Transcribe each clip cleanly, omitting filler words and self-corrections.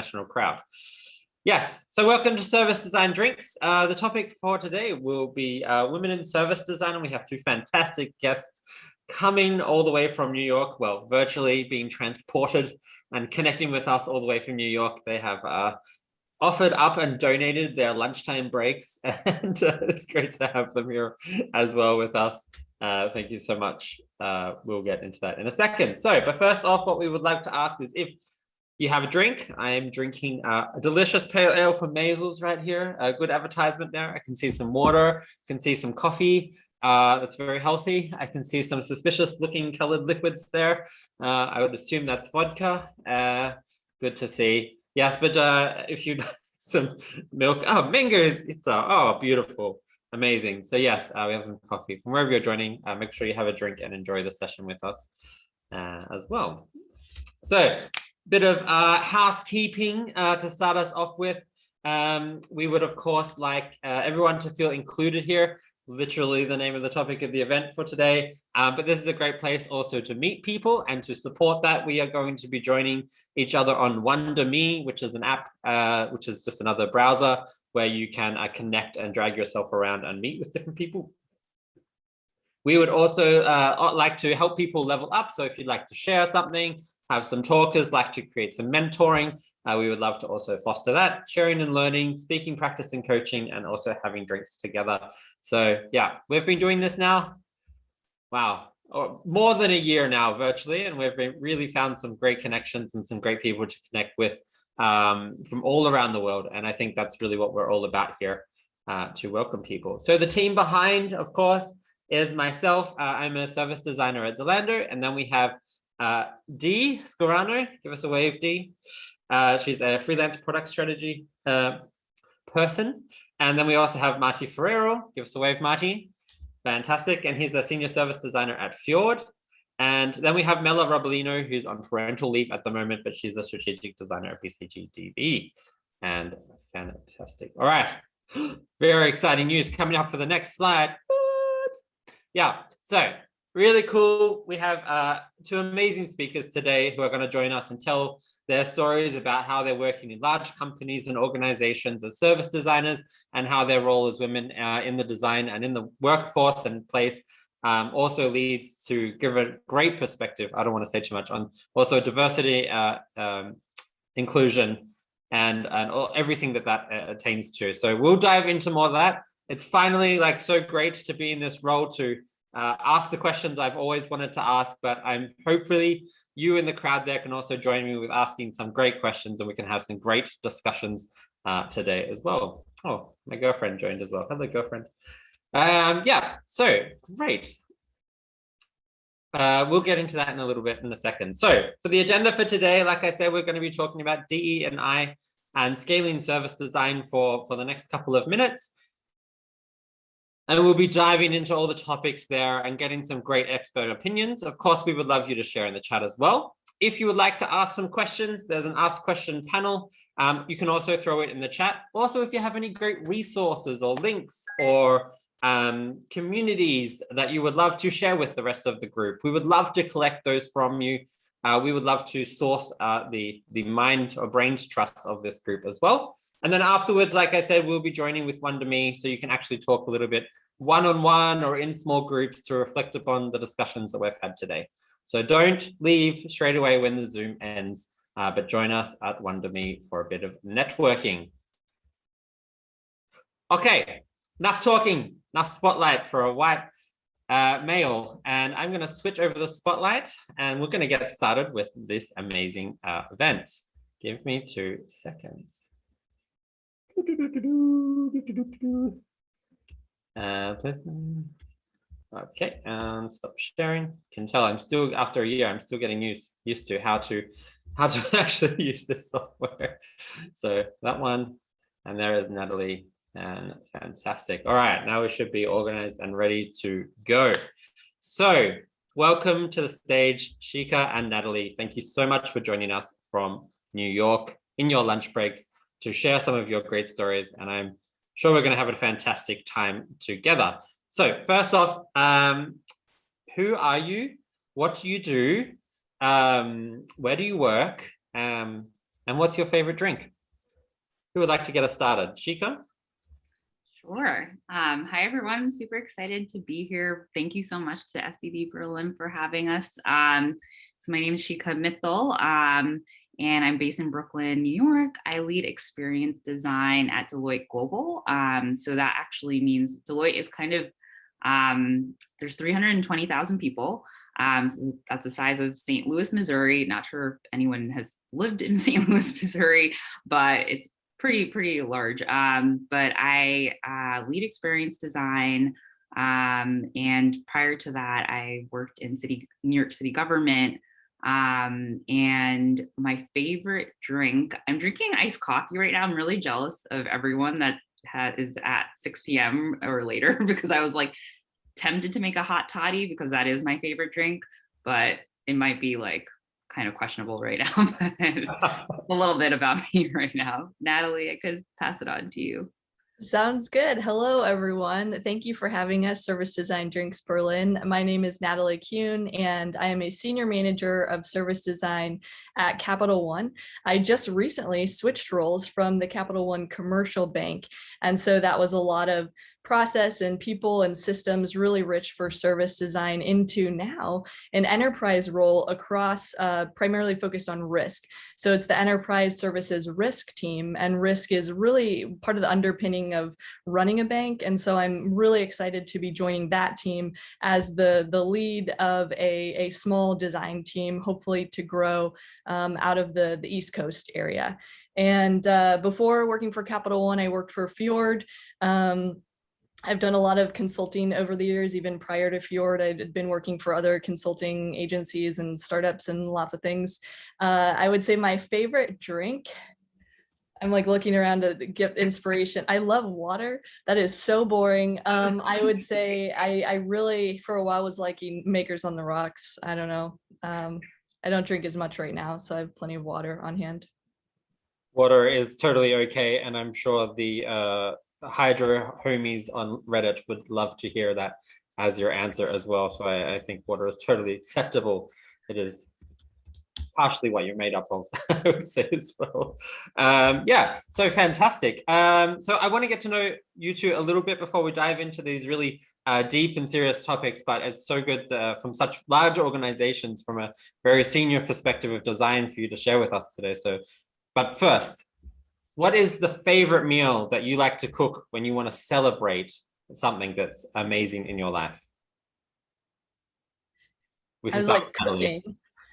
international crowd. Yes, so welcome to Service Design Drinks. The topic for today will be women in service design, and we have two fantastic guests coming all the way from New York, well, virtually being transported and connecting with us all the way from New York. They have offered up and donated their lunchtime breaks, and it's great to have them here as well with us. Thank you so much. We'll get into that in a second. So, but first off, what we would like to ask is if you have a drink. I am drinking a delicious pale ale from Maisels right here. A good advertisement there. I can see some water, can see some coffee. That's very healthy. I can see some suspicious looking colored liquids there. I would assume that's vodka. Good to see. Yes, but if you'd like some milk, mangoes, it's beautiful, amazing. So yes, we have some coffee from wherever you're joining. Make sure you have a drink and enjoy the session with us as well. So, bit of housekeeping to start us off with. We would, of course, like everyone to feel included here, literally the name of the topic of the event for today. But this is a great place also to meet people, and to support that, we are going to be joining each other on Wonder.me, which is an app, which is just another browser where you can connect and drag yourself around and meet with different people. We would also like to help people level up. So if you'd like to share something, have some talkers, like to create some mentoring, we would love to also foster that, sharing and learning, speaking, practice and coaching, and also having drinks together. So yeah, we've been doing this now, wow, more than a year now virtually, and we've really found some great connections and some great people to connect with from all around the world. And I think that's really what we're all about here, to welcome people. So the team behind, of course, is myself. I'm a service designer at Zalando, and then we have Dee Scorano. Give us a wave, Dee. She's a freelance product strategy person. And then we also have Marty Ferrero. Give us a wave, Marty. Fantastic. And he's a senior service designer at Fjord. And then we have Mela Robolino, who's on parental leave at the moment, but she's a strategic designer at BCG. And fantastic. All right. Very exciting news coming up for the next slide. Yeah, so really cool. We have two amazing speakers today who are going to join us and tell their stories about how they're working in large companies and organizations as service designers, and how their role as women in the design and in the workforce and place also leads to give a great perspective. I don't want to say too much on also diversity, inclusion, and everything that attains to. So we'll dive into more of that. It's finally like so great to be in this role to ask the questions I've always wanted to ask, but I'm hopefully you in the crowd there can also join me with asking some great questions, and we can have some great discussions today as well. Oh, my girlfriend joined as well. Hello, girlfriend. Yeah, so great. We'll get into that in a little bit in a second. So for the agenda for today, like I said, we're going to be talking about DE and I and scaling service design for the next couple of minutes. And we'll be diving into all the topics there and getting some great expert opinions. Of course, we would love you to share in the chat as well. If you would like to ask some questions, there's an Ask Question panel. You can also throw it in the chat. Also, if you have any great resources or links or communities that you would love to share with the rest of the group, we would love to collect those from you. We would love to source the mind or brains trust of this group as well. And then afterwards, like I said, we'll be joining with Wonder.me, so you can actually talk a little bit one-on-one or in small groups to reflect upon the discussions that we've had today. So don't leave straight away when the Zoom ends, but join us at Wonder.me for a bit of networking. Okay, enough talking, enough spotlight for a white male. And I'm going to switch over the spotlight, and we're going to get started with this amazing event. Give me 2 seconds. Okay, and stop sharing. Can tell I'm still, after a year, I'm still getting used to how to actually use this software. So that one, and there is Natalie, and fantastic. All right, now we should be organized and ready to go. So welcome to the stage, Shikha and Natalie. Thank you so much for joining us from New York in your lunch breaks to share some of your great stories, and I'm sure we're going to have a fantastic time together. So first off, who are you? What do you do? Where do you work? And what's your favorite drink? Who would like to get us started? Shikha? Sure. Hi, everyone. Super excited to be here. Thank you so much to SCD Berlin for having us. So my name is Shikha Mittal, and I'm based in Brooklyn, New York. I lead experience design at Deloitte Global. So that actually means Deloitte is kind of, there's 320,000 people. So that's the size of St. Louis, Missouri. Not sure if anyone has lived in St. Louis, Missouri, but it's pretty large. But I lead experience design. And prior to that, I worked in New York City government. And my favorite drink, I'm drinking iced coffee right now. I'm really jealous of everyone that is at 6 p.m. or later because I was like tempted to make a hot toddy because that is my favorite drink, but it might be like kind of questionable right now. A little bit about me right now. Natalie, I could pass it on to you. Sounds good. Hello, everyone. Thank you for having us, Service Design Drinks Berlin. My name is Natalie Kuhn, and I am a senior manager of service design at Capital One. I just recently switched roles from the Capital One commercial bank, and so that was a lot of process and people and systems, really rich for service design, into now an enterprise role across primarily focused on risk. So it's the enterprise services risk team, and risk is really part of the underpinning of running a bank. And so I'm really excited to be joining that team as the lead of a small design team, hopefully to grow out of the East Coast area. And before working for Capital One, I worked for Fjord. I've done a lot of consulting over the years. Even prior to Fjord, I'd been working for other consulting agencies and startups and lots of things. I would say my favorite drink, I'm like looking around to get inspiration. I love water. That is so boring. I would say I really, for a while, was liking Makers on the Rocks. I don't know. I don't drink as much right now, so I have plenty of water on hand. Water is totally okay, and I'm sure the Hydro homies on Reddit would love to hear that as your answer as well. So I think water is totally acceptable. It is partially what you're made up of, I would say as well. Yeah, so fantastic. So I want to get to know you two a little bit before we dive into these really deep and serious topics, but it's so good from such large organizations, from a very senior perspective of design, for you to share with us today. So, but first, what is the favorite meal that you like to cook when you want to celebrate something that's amazing in your life? I was like cooking.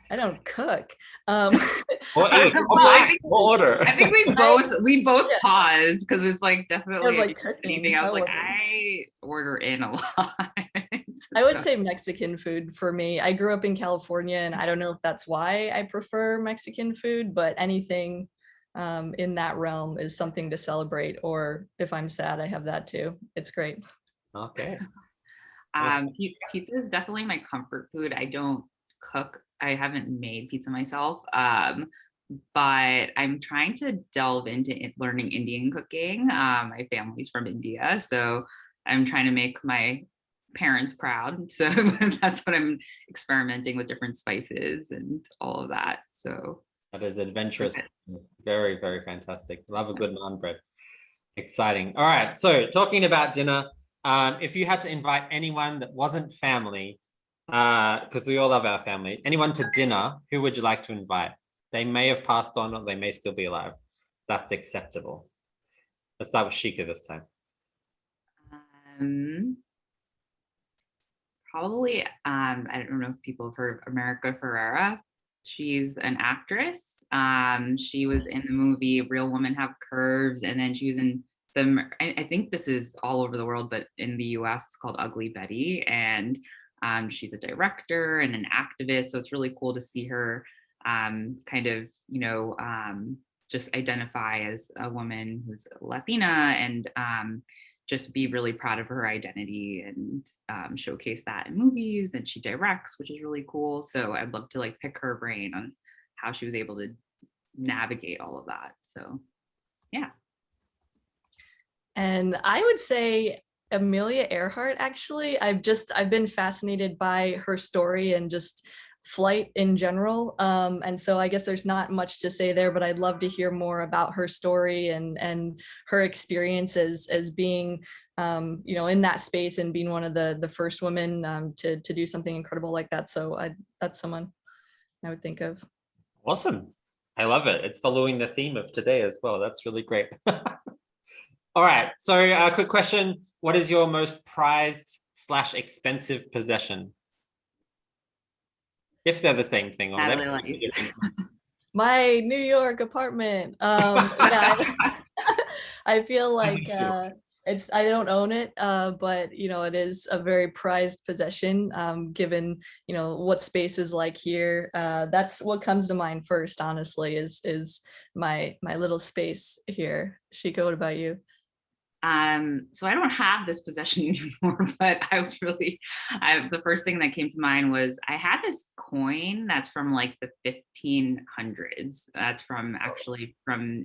I don't cook. Or eat, or black, or order. I think we both pause because it's like definitely like cooking. I was like, I order in a lot. I would say Mexican food for me. I grew up in California, and I don't know if that's why I prefer Mexican food, but anything in that realm is something to celebrate. Or if I'm sad, I have that too. It's great. Okay. Pizza is definitely my comfort food. I don't cook. I haven't made pizza myself, but I'm trying to delve into learning Indian cooking. My family's from India, so I'm trying to make my parents proud. So that's what I'm experimenting with, different spices and all of that. So that is adventurous. Very, very fantastic. Love a good naan bread. Exciting. All right. So talking about dinner, if you had to invite anyone that wasn't family, because we all love our family, anyone to dinner, who would you like to invite? They may have passed on, or they may still be alive. That's acceptable. Let's start with Shikha this time. Probably, I don't know if people have heard of America Ferrera. She's an actress. She was in the movie Real Women Have Curves, and then she was in I think this is all over the world, but in the US it's called Ugly Betty, and she's a director and an activist. So it's really cool to see her kind of, just identify as a woman who's Latina, and just be really proud of her identity, and showcase that in movies. And she directs, which is really cool. So I'd love to like pick her brain on how she was able to navigate all of that. So yeah. And I would say Amelia Earhart, actually. I've been fascinated by her story and just flight in general. And so I guess there's not much to say there, but I'd love to hear more about her story and her experience as being, in that space and being one of the first women to do something incredible like that. So that's someone I would think of. Awesome. I love it. It's following the theme of today as well. That's really great. All right. So a quick question. What is your most prized / expensive possession? If they're the same thing. Or my New York apartment. I feel like I don't own it, but it is a very prized possession, given what space is like here. That's what comes to mind first, honestly, is my little space here. Shikha, what about you? So I don't have this possession anymore, but the first thing that came to mind was I had this coin that's from like the 1500s. That's from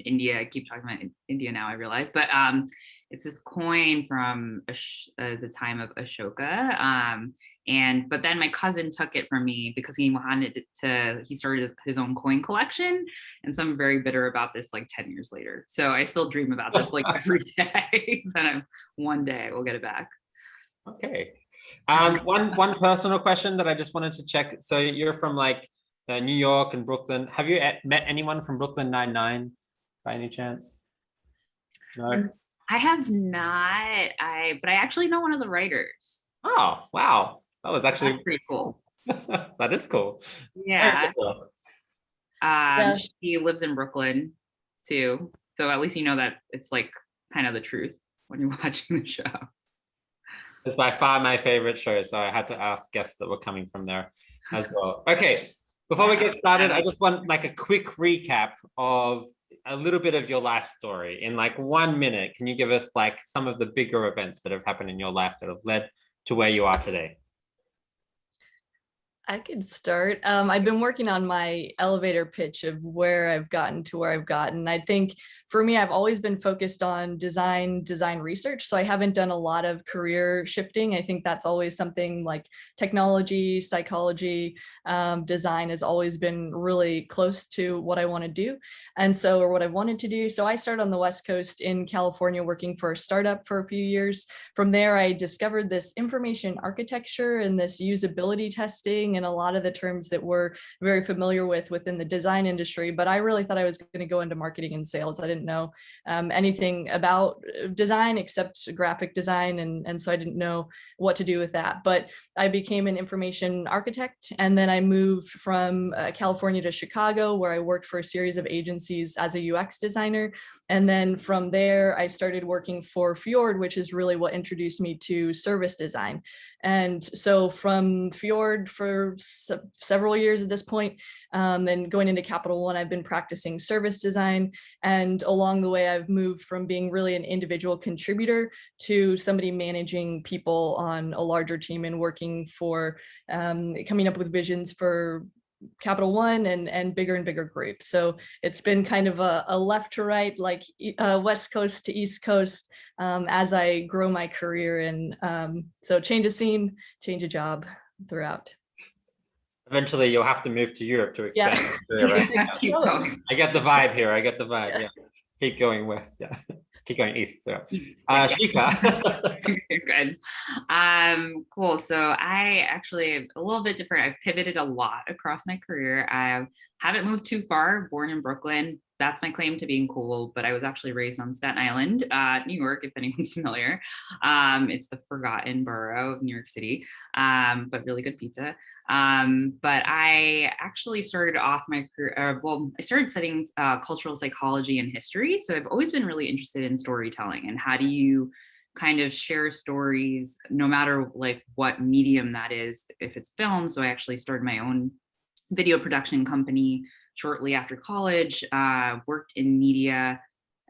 India. I keep talking about India now, I realize, but it's this coin from the time of Ashoka. But then my cousin took it from me because he started his own coin collection. And so I'm very bitter about this like 10 years later. So I still dream about this like every day, that one day we'll get it back. Okay. One personal question that I just wanted to check. So you're from like New York and Brooklyn. Have you met anyone from Brooklyn Nine-Nine by any chance? No? I have not, but I actually know one of the writers. Oh, wow. That was actually pretty cool. That is cool. Yeah. Cool. She lives in Brooklyn too. So at least you know that it's like kind of the truth when you're watching the show. It's by far my favorite show, so I had to ask guests that were coming from there as well. Okay, before we get started, I just want like a quick recap of a little bit of your life story in like 1 minute. Can you give us like some of the bigger events that have happened in your life that have led to where you are today? I could start. I've been working on my elevator pitch of where I've gotten to where I've gotten. I think for me, I've always been focused on design research. So I haven't done a lot of career shifting. I think that's always something like technology, psychology, design has always been really close to what I want to do. And so, or what I wanted to do. So I started on the West Coast in California working for a startup for a few years. From there, I discovered this information architecture and this usability testing and a lot of the terms that we're very familiar with within the design industry. But I really thought I was going to go into marketing and sales. I didn't know anything about design except graphic design. And so I didn't know what to do with that. But I became an information architect. And then I moved from California to Chicago, where I worked for a series of agencies as a UX designer. And then from there, I started working for Fjord, which is really what introduced me to service design. And so from Fjord for several years at this point, and going into Capital One, I've been practicing service design. And along the way, I've moved from being really an individual contributor to somebody managing people on a larger team and working for coming up with visions for Capital One and bigger groups. So it's been kind of a left to right, like West Coast to East Coast, as I grow my career. And so change of scene, change of job throughout. Eventually, you'll have to move to Europe to expand your career, right? Keep going. I get the vibe here. I get the vibe. Yeah. Keep going west. Yeah. Keep going east. So. Shikha. Good. Cool. So I actually a little bit different. I've pivoted a lot across my career. I haven't moved too far. Born in Brooklyn. That's my claim to being cool, but I was actually raised on Staten Island, New York, if anyone's familiar. It's the forgotten borough of New York City, but really good pizza. But I actually started off my career, I started studying cultural psychology and history. So I've always been really interested in storytelling and how do you kind of share stories, no matter like what medium that is, if it's film. So I actually started my own video production company shortly after college, worked in media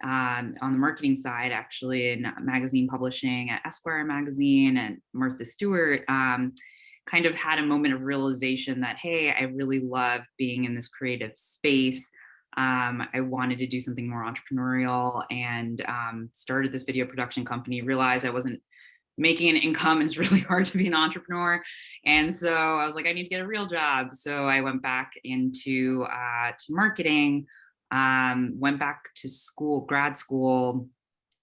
on the marketing side, actually in magazine publishing at Esquire magazine and Martha Stewart. Kind of had a moment of realization that, hey, I really love being in this creative space. I wanted to do something more entrepreneurial and started this video production company, realized I wasn't making an income, and it's really hard to be an entrepreneur. And so I was like, I need to get a real job. So I went back into to marketing, went back to school, grad school,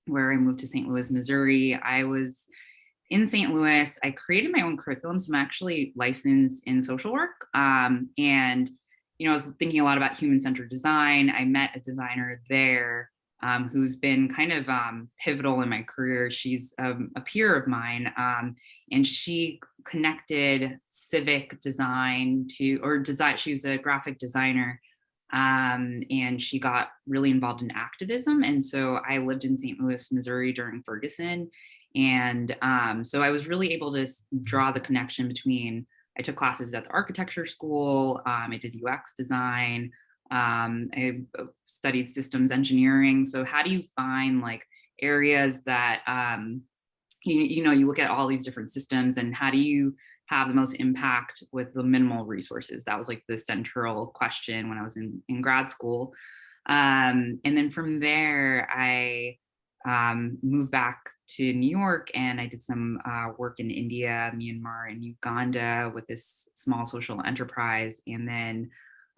where I moved to St. Louis, Missouri. I was in St. Louis. I created my own curriculum. So I'm actually licensed in social work. And, I was thinking a lot about human-centered design. I met a designer there who's been kind of pivotal in my career. She's a peer of mine, and she connected civic design to design. She was a graphic designer, and she got really involved in activism. And so I lived in St. Louis, Missouri during Ferguson. And so I was really able to draw the connection between, I took classes at the architecture school, I did UX design, I studied systems engineering. So how do you find like areas that, you look at all these different systems, and how do you have the most impact with the minimal resources? That was like the central question when I was in grad school. And then from there, I moved back to New York, and I did some work in India, Myanmar, and Uganda with this small social enterprise. And then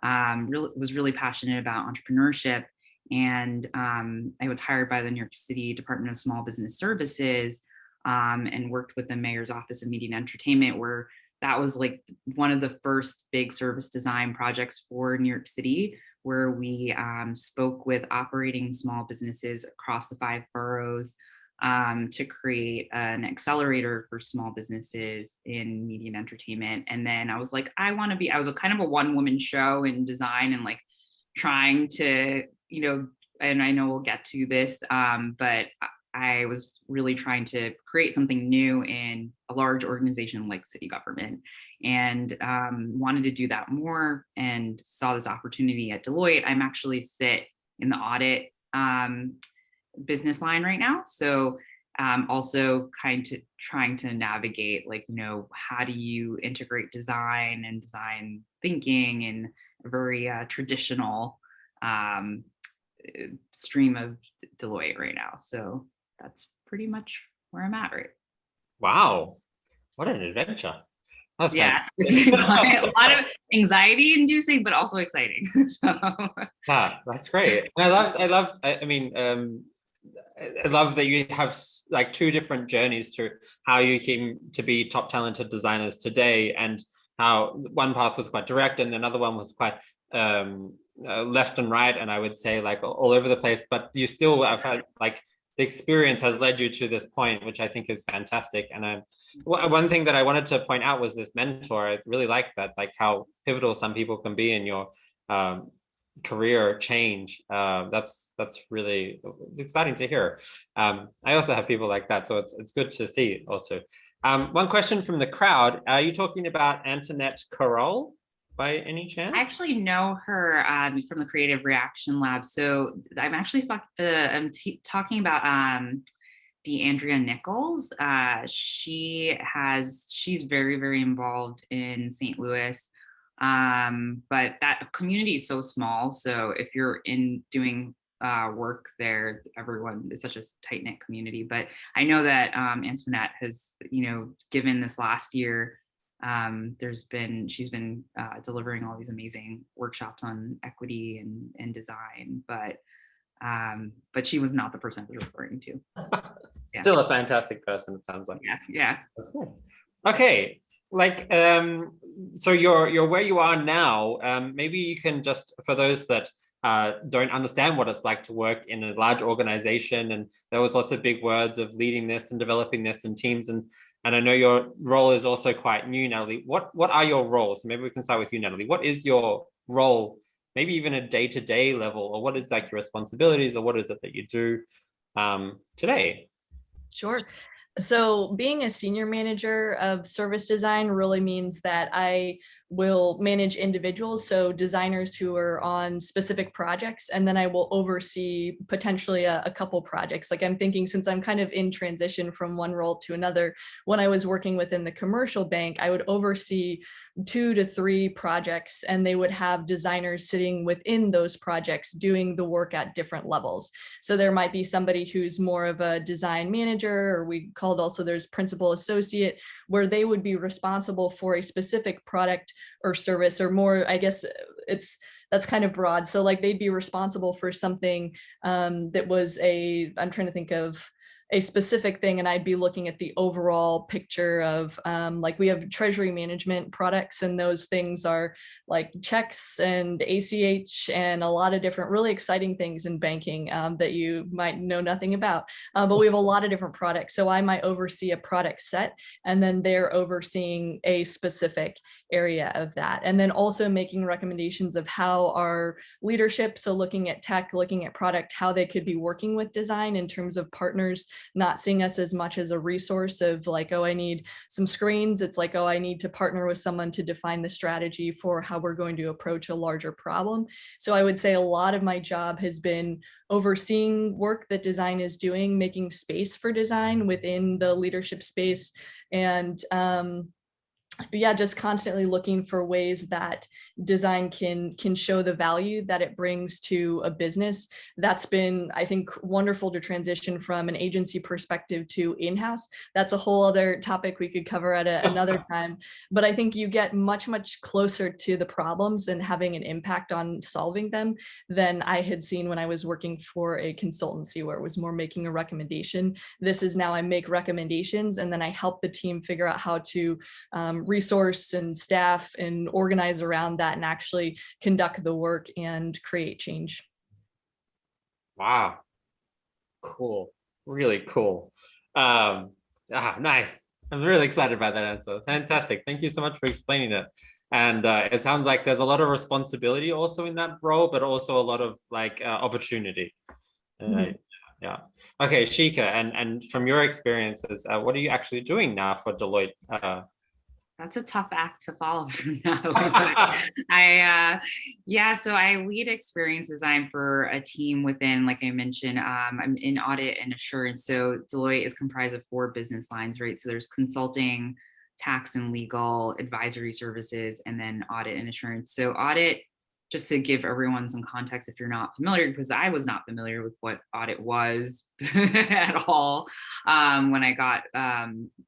was really passionate about entrepreneurship. And I was hired by the New York City Department of Small Business Services, and worked with the Mayor's Office of Media and Entertainment, where that was like one of the first big service design projects for New York City, where we spoke with operating small businesses across the 5 boroughs to create an accelerator for small businesses in media and entertainment. And then I was like, I was a kind of a one-woman show in design, and like trying to, and I know we'll get to this, but I was really trying to create something new in a large organization like city government, and wanted to do that more, and saw this opportunity at Deloitte. I'm actually sit in the audit business line right now. So also trying to navigate, like, how do you integrate design and design thinking in a very traditional stream of Deloitte right now. So that's pretty much where I'm at, right? Wow, what an adventure. That's it's a lot of anxiety inducing, but also exciting. So that's great. I love that you have like 2 different journeys to how you came to be top talented designers today, and how one path was quite direct and another one was quite left and right, and I would say like all over the place, but you still have had like the experience has led you to this point, which I think is fantastic. And one thing that I wanted to point out was this mentor. I really like that, like how pivotal some people can be in your career change. That's really, it's exciting to hear. I also have people like that, so it's good to see also. One question from the crowd: are you talking about Antoinette Carroll by any chance? I actually know her from the Creative Reaction Lab. So I'm actually talking about DeAndrea Nichols. She's very, very involved in St. Louis. But that community is so small. So if you're doing work there, everyone is such a tight-knit community. But I know that Antoinette has, given this last year, she's been delivering all these amazing workshops on equity and design, but she was not the person I was referring to. Still a fantastic person, it sounds like. Yeah. That's good. Okay, like so you're where you are now. Maybe you can just, for those that don't understand what it's like to work in a large organization, and there was lots of big words of leading this and developing this in teams, and I know your role is also quite new, Natalie. What are your roles? Maybe we can start with you, Natalie. What is your role, maybe even a day-to-day level, or what is like your responsibilities, or what is it that you do today? Sure. So being a senior manager of service design really means that I will manage individuals, so designers who are on specific projects, and then I will oversee potentially a couple projects. Like I'm thinking, since I'm kind of in transition from one role to another, when I was working within the commercial bank, I would oversee 2 to 3 projects, and they would have designers sitting within those projects doing the work at different levels. So there might be somebody who's more of a design manager, or we called also there's principal associate, where they would be responsible for a specific product or service, or more, I guess that's kind of broad. So like they'd be responsible for something that was I'm trying to think of a specific thing, and I'd be looking at the overall picture of like we have treasury management products, and those things are like checks and ACH and a lot of different really exciting things in banking that you might know nothing about. But we have a lot of different products. So I might oversee a product set, and then they're overseeing a specific area of that. And then also making recommendations of how our leadership, so looking at tech, looking at product, how they could be working with design in terms of partners, not seeing us as much as a resource of like, oh, I need some screens. It's like, oh, I need to partner with someone to define the strategy for how we're going to approach a larger problem. So I would say a lot of my job has been overseeing work that design is doing, making space for design within the leadership space, and yeah, just constantly looking for ways that design can show the value that it brings to a business. That's been, I think, wonderful to transition from an agency perspective to in-house. That's a whole other topic we could cover at another time. But I think you get much, much closer to the problems and having an impact on solving them than I had seen when I was working for a consultancy, where it was more making a recommendation. This is now I make recommendations, and then I help the team figure out how to resource and staff and organize around that and actually conduct the work and create change. Wow. Cool. Really cool. Nice. I'm really excited about that answer. Fantastic. Thank you so much for explaining it. And it sounds like there's a lot of responsibility also in that role, but also a lot of like opportunity. Yeah. Okay, Shikha, and from your experiences, what are you actually doing now for Deloitte? That's a tough act to follow from Natalie. So I lead experience design for a team within, like I mentioned, I'm in audit and assurance. So Deloitte is comprised of 4 business lines, right? So there's consulting, tax and legal, advisory services, and then audit and assurance. So audit, just to give everyone some context, if you're not familiar, because I was not familiar with what audit was at all when I got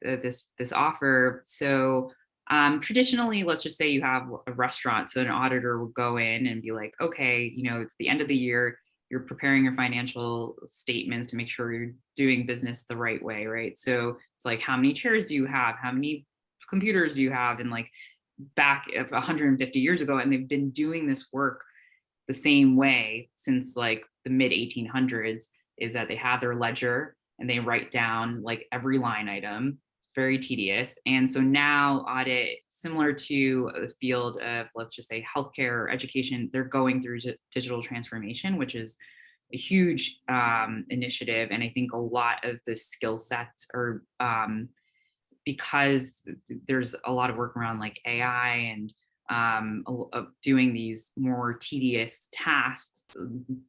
this offer. So traditionally, let's just say you have a restaurant. So an auditor will go in and be like, okay, it's the end of the year. You're preparing your financial statements to make sure you're doing business the right way, right? So it's like, how many chairs do you have? How many computers do you have? And like back 150 years ago, and they've been doing this work the same way since like the mid 1800s, is that they have their ledger and they write down like every line item. Very tedious. And so now audit, similar to the field of, let's just say, healthcare or education, they're going through digital transformation, which is a huge initiative. And I think a lot of the skill sets are, because there's a lot of work around like AI and doing these more tedious tasks,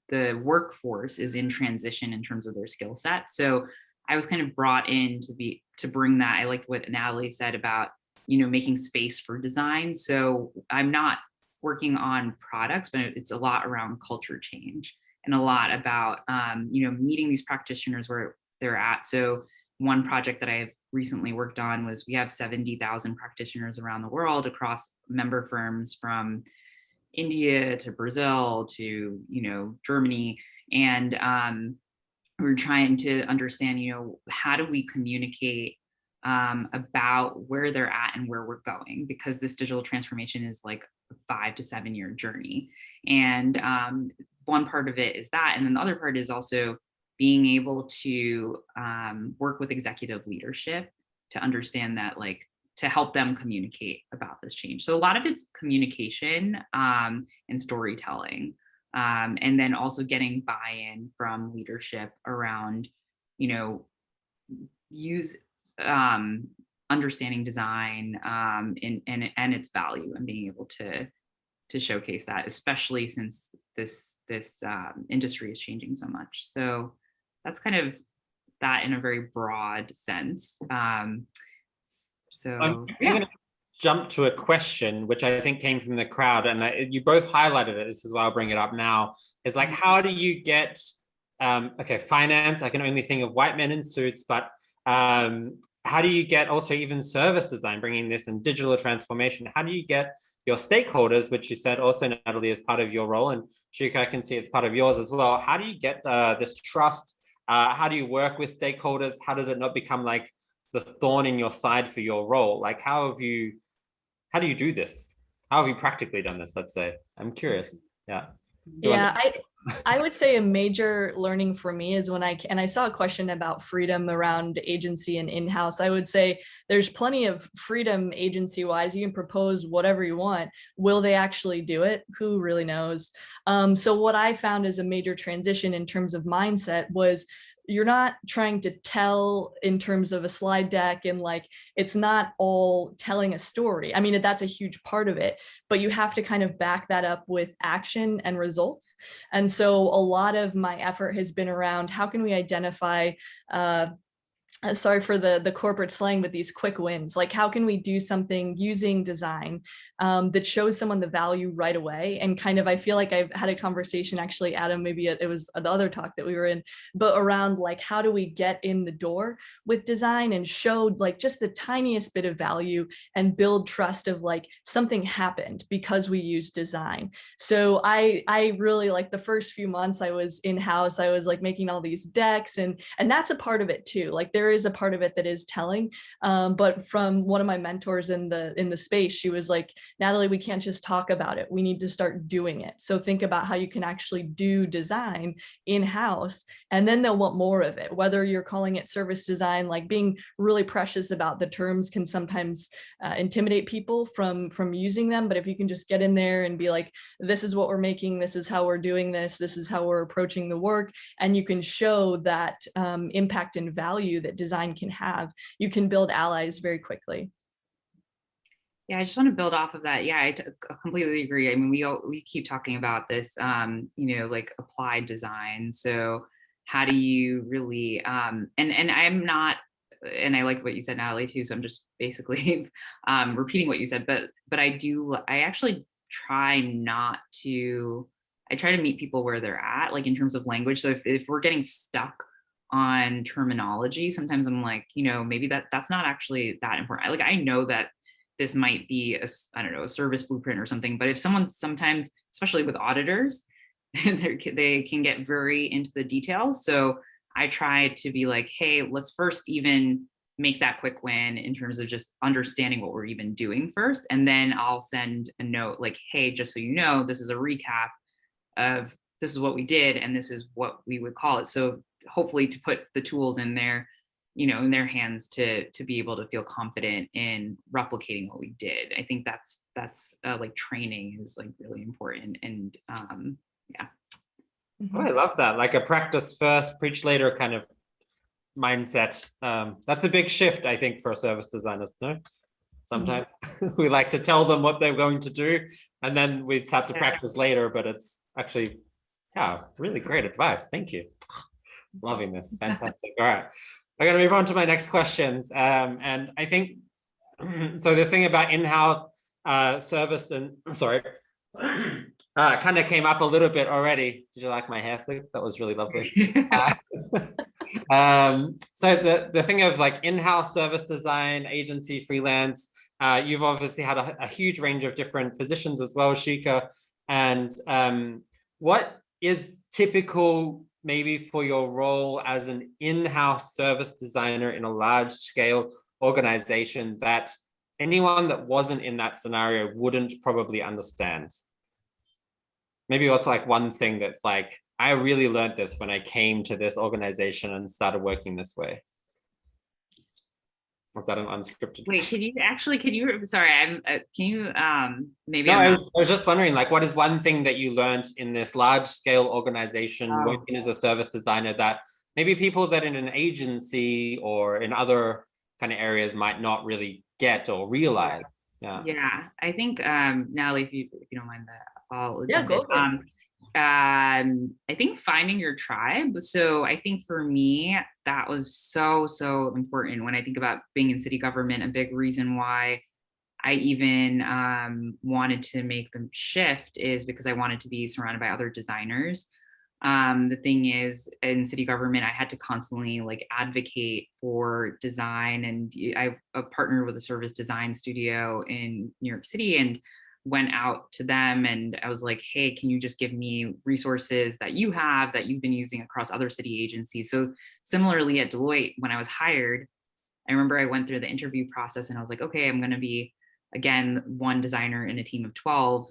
the workforce is in transition in terms of their skill set. So I was kind of brought in to bring that. I liked what Natalie said about, making space for design. So I'm not working on products, but it's a lot around culture change and a lot about, meeting these practitioners where they're at. So one project that I've recently worked on was, we have 70,000 practitioners around the world across member firms from India to Brazil to, Germany. And we're trying to understand, how do we communicate about where they're at and where we're going, because this digital transformation is like a 5 to 7 year journey. And one part of it is that. And then the other part is also being able to work with executive leadership to understand that, like, to help them communicate about this change. So a lot of it's communication and storytelling. And then also getting buy-in from leadership around, use understanding design and its value, and being able to showcase that, especially since this industry is changing so much. So that's kind of that in a very broad sense. So I'm yeah. going to jump to a question which I think came from the crowd, and you both highlighted it. This is why I'll bring it up now. Is like, how do you get okay, finance? I can only think of white men in suits, but how do you get also even service design, bringing this in digital transformation? How do you get your stakeholders, which you said also, Natalie, is part of your role, and Shikha, I can see it's part of yours as well. How do you get this trust? How do you work with stakeholders? How does it not become like the thorn in your side for your role? Like, how do you do this? How have you practically done this? Let's say. I'm curious. Yeah. Yeah, I would say a major learning for me is when I saw a question about freedom around agency and in-house. I would say there's plenty of freedom agency-wise. You can propose whatever you want. Will they actually do it? Who really knows? So what I found as a major transition in terms of mindset was, you're not trying to tell in terms of a slide deck, and like, it's not all telling a story. I mean, that's a huge part of it, but you have to kind of back that up with action and results. And so a lot of my effort has been around, how can we identify sorry for the corporate slang, but these quick wins. Like, how can we do something using design that shows someone the value right away? And kind of, I feel like I've had a conversation, actually, Adam, maybe it was the other talk that we were in, but around like, how do we get in the door with design and show like just the tiniest bit of value and build trust of like, something happened because we use design. So I really, like, the first few months I was in-house, I was like making all these decks, and that's a part of it too. Like, there is a part of it that is telling, but from one of my mentors in the space, she was like, Natalie, we can't just talk about it. We need to start doing it. So think about how you can actually do design in-house, and then they'll want more of it. Whether you're calling it service design, like being really precious about the terms can sometimes intimidate people from using them. But if you can just get in there and be like, this is what we're making, this is how we're doing this is how we're approaching the work, and you can show that impact and value that design can have, you can build allies very quickly. Yeah, I just want to build off of that. Yeah, I completely agree. I mean, we keep talking about this, like applied design. So how do you really, and I'm not, and I like what you said, Natalie, too. So I'm just basically repeating what you said, but I actually try I try to meet people where they're at, like in terms of language. So if we're getting stuck on terminology, sometimes I'm like, maybe that's not actually that important. Like, I know that this might be a service blueprint or something, but if someone sometimes, especially with auditors, they can get very into the details. So I try to be like, hey, let's first even make that quick win in terms of just understanding what we're even doing first. And then I'll send a note like, hey, just so you know, this is a recap of this is what we did, and this is what we would call it. So hopefully to put the tools in their in their hands to be able to feel confident in replicating what we did. I think that's like training is like really important. And yeah. Oh, I love that. Like a practice first, preach later kind of mindset. That's a big shift, I think, for service designers, no? Sometimes we like to tell them what they're going to do, and then we have to practice later, but it's actually, really great advice. Thank you. Loving this. Fantastic. All right. I'm going to move on to my next questions. And I think, so this thing about in-house service and, sorry, kind of came up a little bit already. Did you like my hair flick? That was really lovely. So the thing of like in-house service design, agency, freelance, you've obviously had a huge range of different positions as well, Shikha. And what is typical maybe for your role as an in-house service designer in a large scale organization that anyone that wasn't in that scenario wouldn't probably understand? Maybe what's like one thing that's like, I really learned this when I came to this organization and started working this way. Was that an unscripted? Wait, sorry, can you maybe? No, I was just wondering, like, what is one thing that you learned in this large scale organization working as a service designer that maybe people that in an agency or in other kind of areas might not really get or realize. Yeah, I think Natalie, if you don't mind that, I'll jump go in. I think finding your tribe. So I think for me, that was so important when I think about being in city government. A big reason why I even wanted to make the shift is because I wanted to be surrounded by other designers. The thing is, in city government, I had to constantly like advocate for design, and I partnered with a service design studio in New York City and went out to them and I was like, hey, can you just give me resources that you have that you've been using across other city agencies? So similarly at Deloitte, when I was hired, I remember I went through the interview process and I was like, okay, I'm going to be, again, one designer in a team of 12.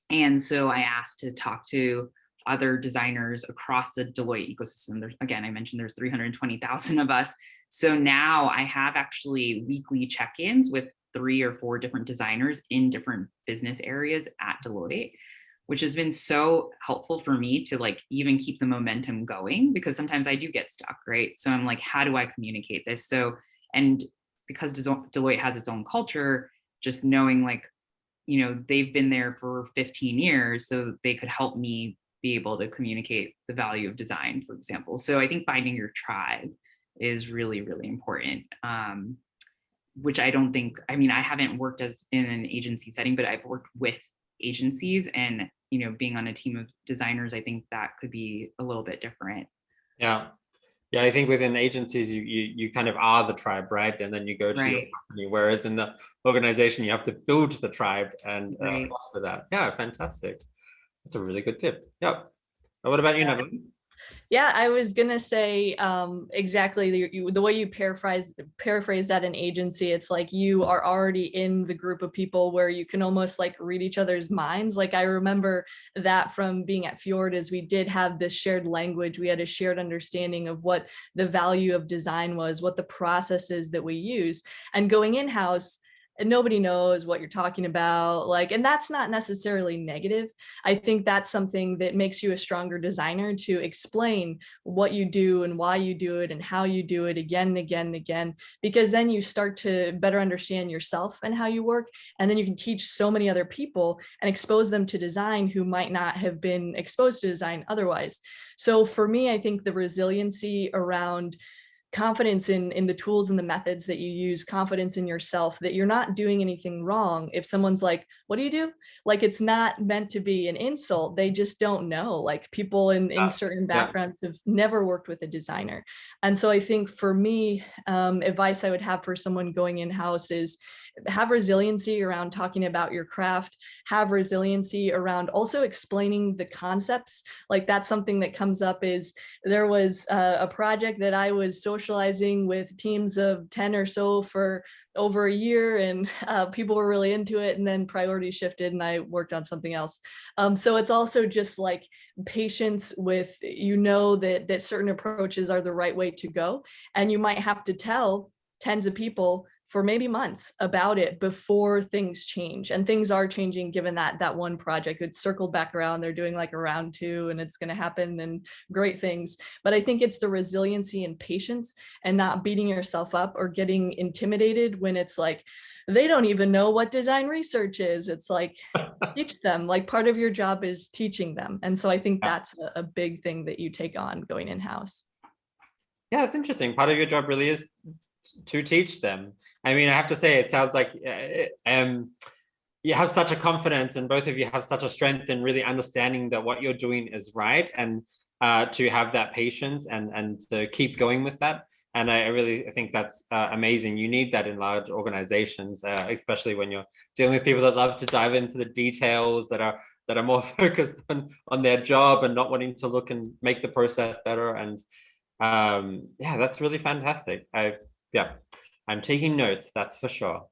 And so I asked to talk to other designers across the Deloitte ecosystem. Again, I mentioned there's 320,000 of us. So now I have actually weekly check-ins with 3 or 4 different designers in different business areas at Deloitte, which has been so helpful for me to like even keep the momentum going, because sometimes I do get stuck, right? So I'm like, how do I communicate this? So, and because Deloitte has its own culture, just knowing like, they've been there for 15 years, so they could help me be able to communicate the value of design, for example. So I think finding your tribe is really, really important. Which I don't think, I haven't worked as in an agency setting, but I've worked with agencies and, being on a team of designers, I think that could be a little bit different. Yeah. I think within agencies, you kind of are the tribe, right? And then you go to your company, whereas in the organization, you have to build the tribe and foster that. Yeah, fantastic. That's a really good tip. Yep. What about you, Natalie? Yeah, I was gonna say exactly the way you paraphrase that in agency. It's like you are already in the group of people where you can almost like read each other's minds. Like I remember that from being at Fjord, is we did have this shared language. We had a shared understanding of what the value of design was, what the processes that we use, and going in-house, and nobody knows what you're talking about. Like, and that's not necessarily negative. I think that's something that makes you a stronger designer, to explain what you do and why you do it and how you do it again and again and again, because then you start to better understand yourself and how you work. And then you can teach so many other people and expose them to design who might not have been exposed to design otherwise. So for me, I think the resiliency around confidence in the tools and the methods that you use, confidence in yourself, that you're not doing anything wrong. If someone's like, what do you do? Like, it's not meant to be an insult. They just don't know. Like, people in certain backgrounds have never worked with a designer. And so I think for me, advice I would have for someone going in-house is have resiliency around talking about your craft, have resiliency around also explaining the concepts. Like, that's something that comes up. Is there was a project that I was socializing with teams of 10 or so for over a year, and people were really into it, and then priorities shifted and I worked on something else. So it's also just like patience with, that certain approaches are the right way to go, and you might have to tell tens of people for maybe months about it before things change. And things are changing, given that one project, it's circled back around. They're doing like a round 2 and it's going to happen, and great things. But I think it's the resiliency and patience, and not beating yourself up or getting intimidated when it's like, they don't even know what design research is. It's like, teach them. Like, part of your job is teaching them. And so I think that's a big thing that you take on going in-house. Yeah, it's interesting. Part of your job really is to teach them. I have to say, it sounds like you have such a confidence, and both of you have such a strength in really understanding that what you're doing is right, and to have that patience and to keep going with that. And I really think that's amazing. You need that in large organizations, especially when you're dealing with people that love to dive into the details, that are more focused on their job and not wanting to look and make the process better. And that's really fantastic. I'm taking notes, that's for sure.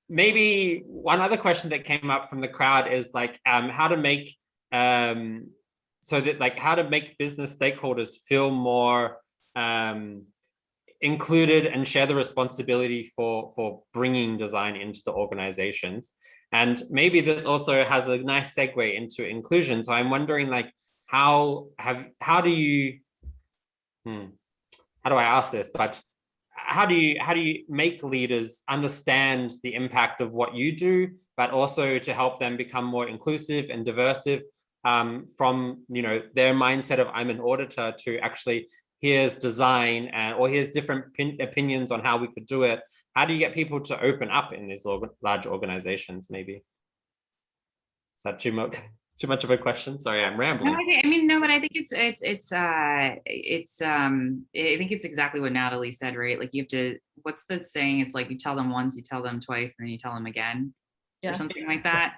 Maybe one other question that came up from the crowd is like how to make business stakeholders feel more included and share the responsibility for bringing design into the organizations. And maybe this also has a nice segue into inclusion. So I'm wondering, like, how do I ask this? But how do you make leaders understand the impact of what you do, but also to help them become more inclusive and diversive, from their mindset of I'm an auditor to actually here's design, or here's different opinions on how we could do it. How do you get people to open up in these large organizations? Maybe is that too much of a question? Sorry, I'm rambling. No, but I think I think it's exactly what Natalie said, right? Like you have to, what's the saying? It's like you tell them once, you tell them twice, and then you tell them again, or something like that.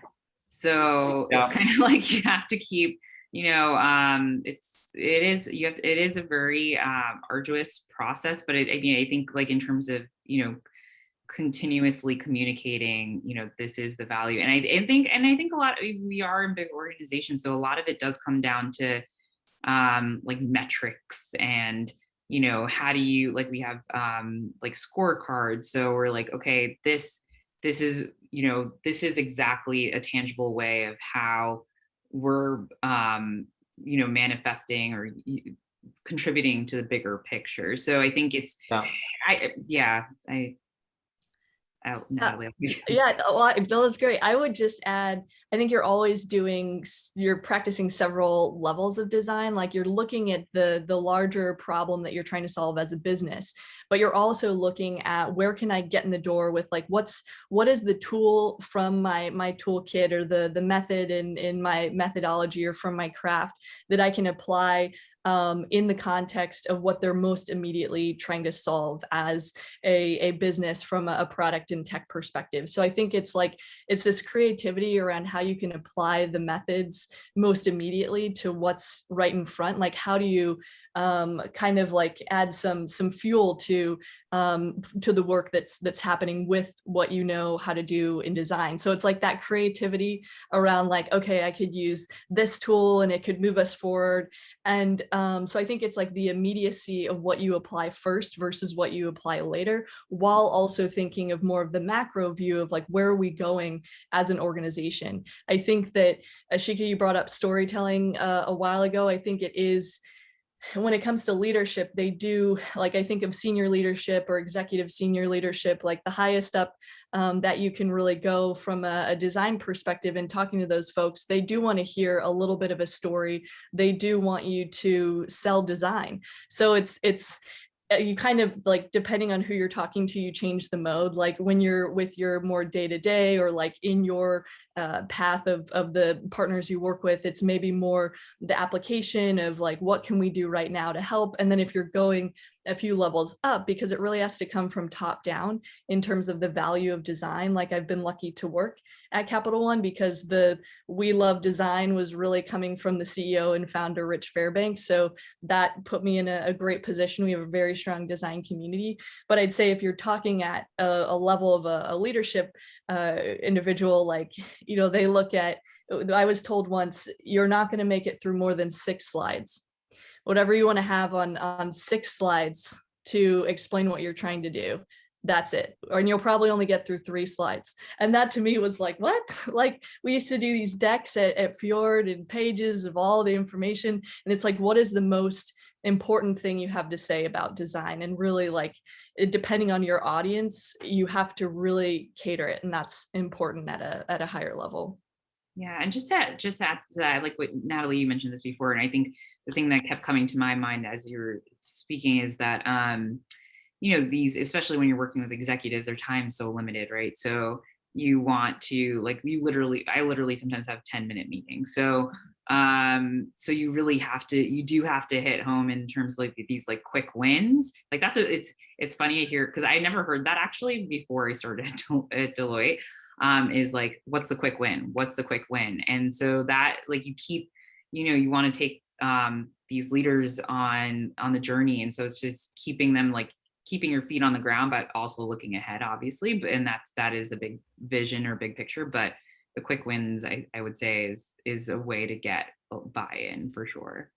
So it's kind of like you have to keep, it is a very arduous process, but I think like in terms of, continuously communicating, this is the value. And I think a lot, we are in big organizations, so a lot of it does come down to like metrics and, how do you, like we have like scorecards. So we're like, okay, this is exactly a tangible way of how we're, manifesting or contributing to the bigger picture. So I think it's, Natalie. Bill is great. I would just add, I think you're practicing several levels of design. Like you're looking at the larger problem that you're trying to solve as a business, but you're also looking at where can I get in the door with like, what is the tool from my toolkit, or the method in my methodology, or from my craft that I can apply in the context of what they're most immediately trying to solve as a business from a product and tech perspective. So I think it's this creativity around how you can apply the methods most immediately to what's right in front. Like how do you kind of like add some fuel to the work that's happening with what you know how to do in design. So it's like that creativity around like, okay, I could use this tool and it could move us forward. And so I think it's like the immediacy of what you apply first versus what you apply later, while also thinking of more of the macro view of like, where are we going as an organization? I think that, Shikha, you brought up storytelling a while ago. I think it is, when it comes to leadership, they do, like, I think of senior leadership or executive senior leadership, like the highest up that you can really go from a design perspective, and talking to those folks, they do want to hear a little bit of a story. They do want you to sell design. So it's you kind of like, depending on who you're talking to, you change the mode. Like when you're with your more day-to-day, or like in your path of the partners you work with, it's maybe more the application of like, what can we do right now to help? And then if you're going a few levels up, because it really has to come from top down in terms of the value of design. Like I've been lucky to work at Capital One because the "we love design" was really coming from the CEO and founder, Rich Fairbanks. So that put me in a great position. We have a very strong design community. But I'd say if you're talking at a level of a leadership individual, like, they look at, I was told once, you're not going to make it through more than 6 slides. Whatever you want to have on 6 slides to explain what you're trying to do, that's it. And you'll probably only get through 3 slides. And that to me was like, what? Like we used to do these decks at Fjord and pages of all the information. And it's like, what is the most important thing you have to say about design? And really, like, depending on your audience, you have to really cater it. And that's important at a higher level. Yeah. And just to add to that, like what Natalie, you mentioned this before, and I think the thing that kept coming to my mind as you're speaking is that, these, especially when you're working with executives, their time's so limited, right? So you want to, like, I literally sometimes have 10-minute meetings. So you really you do have to hit home in terms of like these like quick wins. Like it's funny to hear, because I never heard that actually before I started at Deloitte. Is like, what's the quick win? What's the quick win? And so that, like, you keep, you want to take these leaders on the journey. And so it's just keeping them, like, keeping your feet on the ground, but also looking ahead, obviously. And that is the big vision or big picture. But the quick wins, I would say, is a way to get buy-in for sure.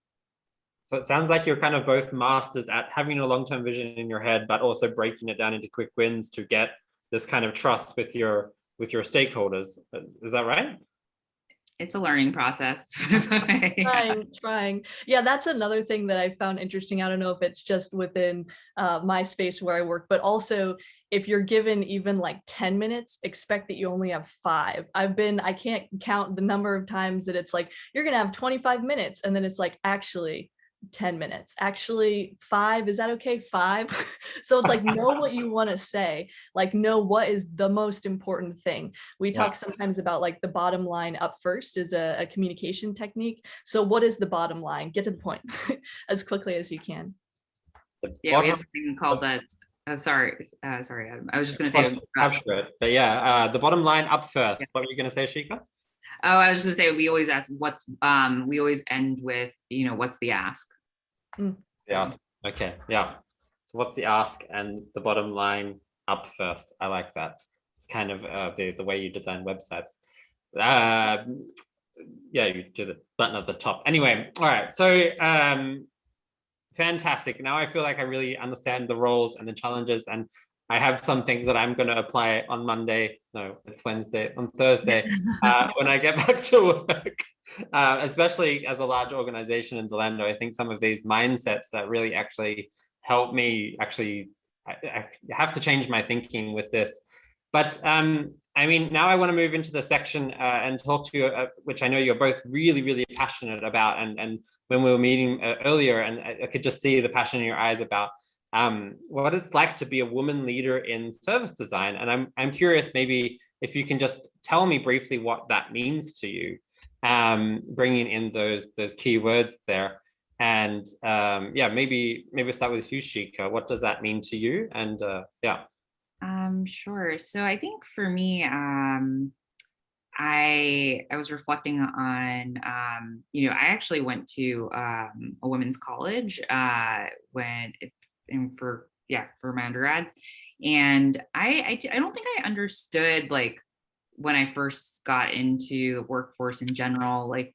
So it sounds like you're kind of both masters at having a long-term vision in your head, but also breaking it down into quick wins to get this kind of trust with your stakeholders. Is that right? It's a learning process. Trying. Yeah, that's another thing that I found interesting. I don't know if it's just within my space where I work, but also if you're given even like 10 minutes, expect that you only have 5. I can't count the number of times that it's like, you're gonna have 25 minutes. And then it's like, actually 10 minutes, actually 5, is that okay? 5. So it's like, know what you want to say, like know what is the most important thing. We talk sometimes about like the bottom line up first is a communication technique. So what is the bottom line? Get to the point as quickly as you can. Yeah, we have something called that. Sorry, Adam. I was just going to say. Capture it. But yeah, the bottom line up first. Yeah. What were you going to say, Shikha? Oh, I was just going to say, we always ask we always end with, what's the ask? Mm. The ask. Okay. Yeah. So what's the ask and the bottom line up first? I like that. It's kind of the way you design websites. Yeah, you do the button at the top. Anyway, all right. So fantastic. Now I feel like I really understand the roles and the challenges, and I have some things that I'm going to apply on Monday. No, it's Wednesday, on Thursday, when I get back to work. Especially as a large organization in Zalando, I think some of these mindsets that really actually help me I have to change my thinking with this. But I mean, now I want to move into the section and talk to you, which I know you're both really, really passionate about. And when we were meeting earlier, and I could just see the passion in your eyes about what it's like to be a woman leader in service design. And I'm curious, maybe if you can just tell me briefly what that means to you, bringing in those key words there. And yeah, maybe start with you, Shikha. What does that mean to you? And yeah. Sure. So I think for me, I was reflecting on, I actually went to a women's college for my undergrad, and I don't think I understood, like, when I first got into the workforce in general, like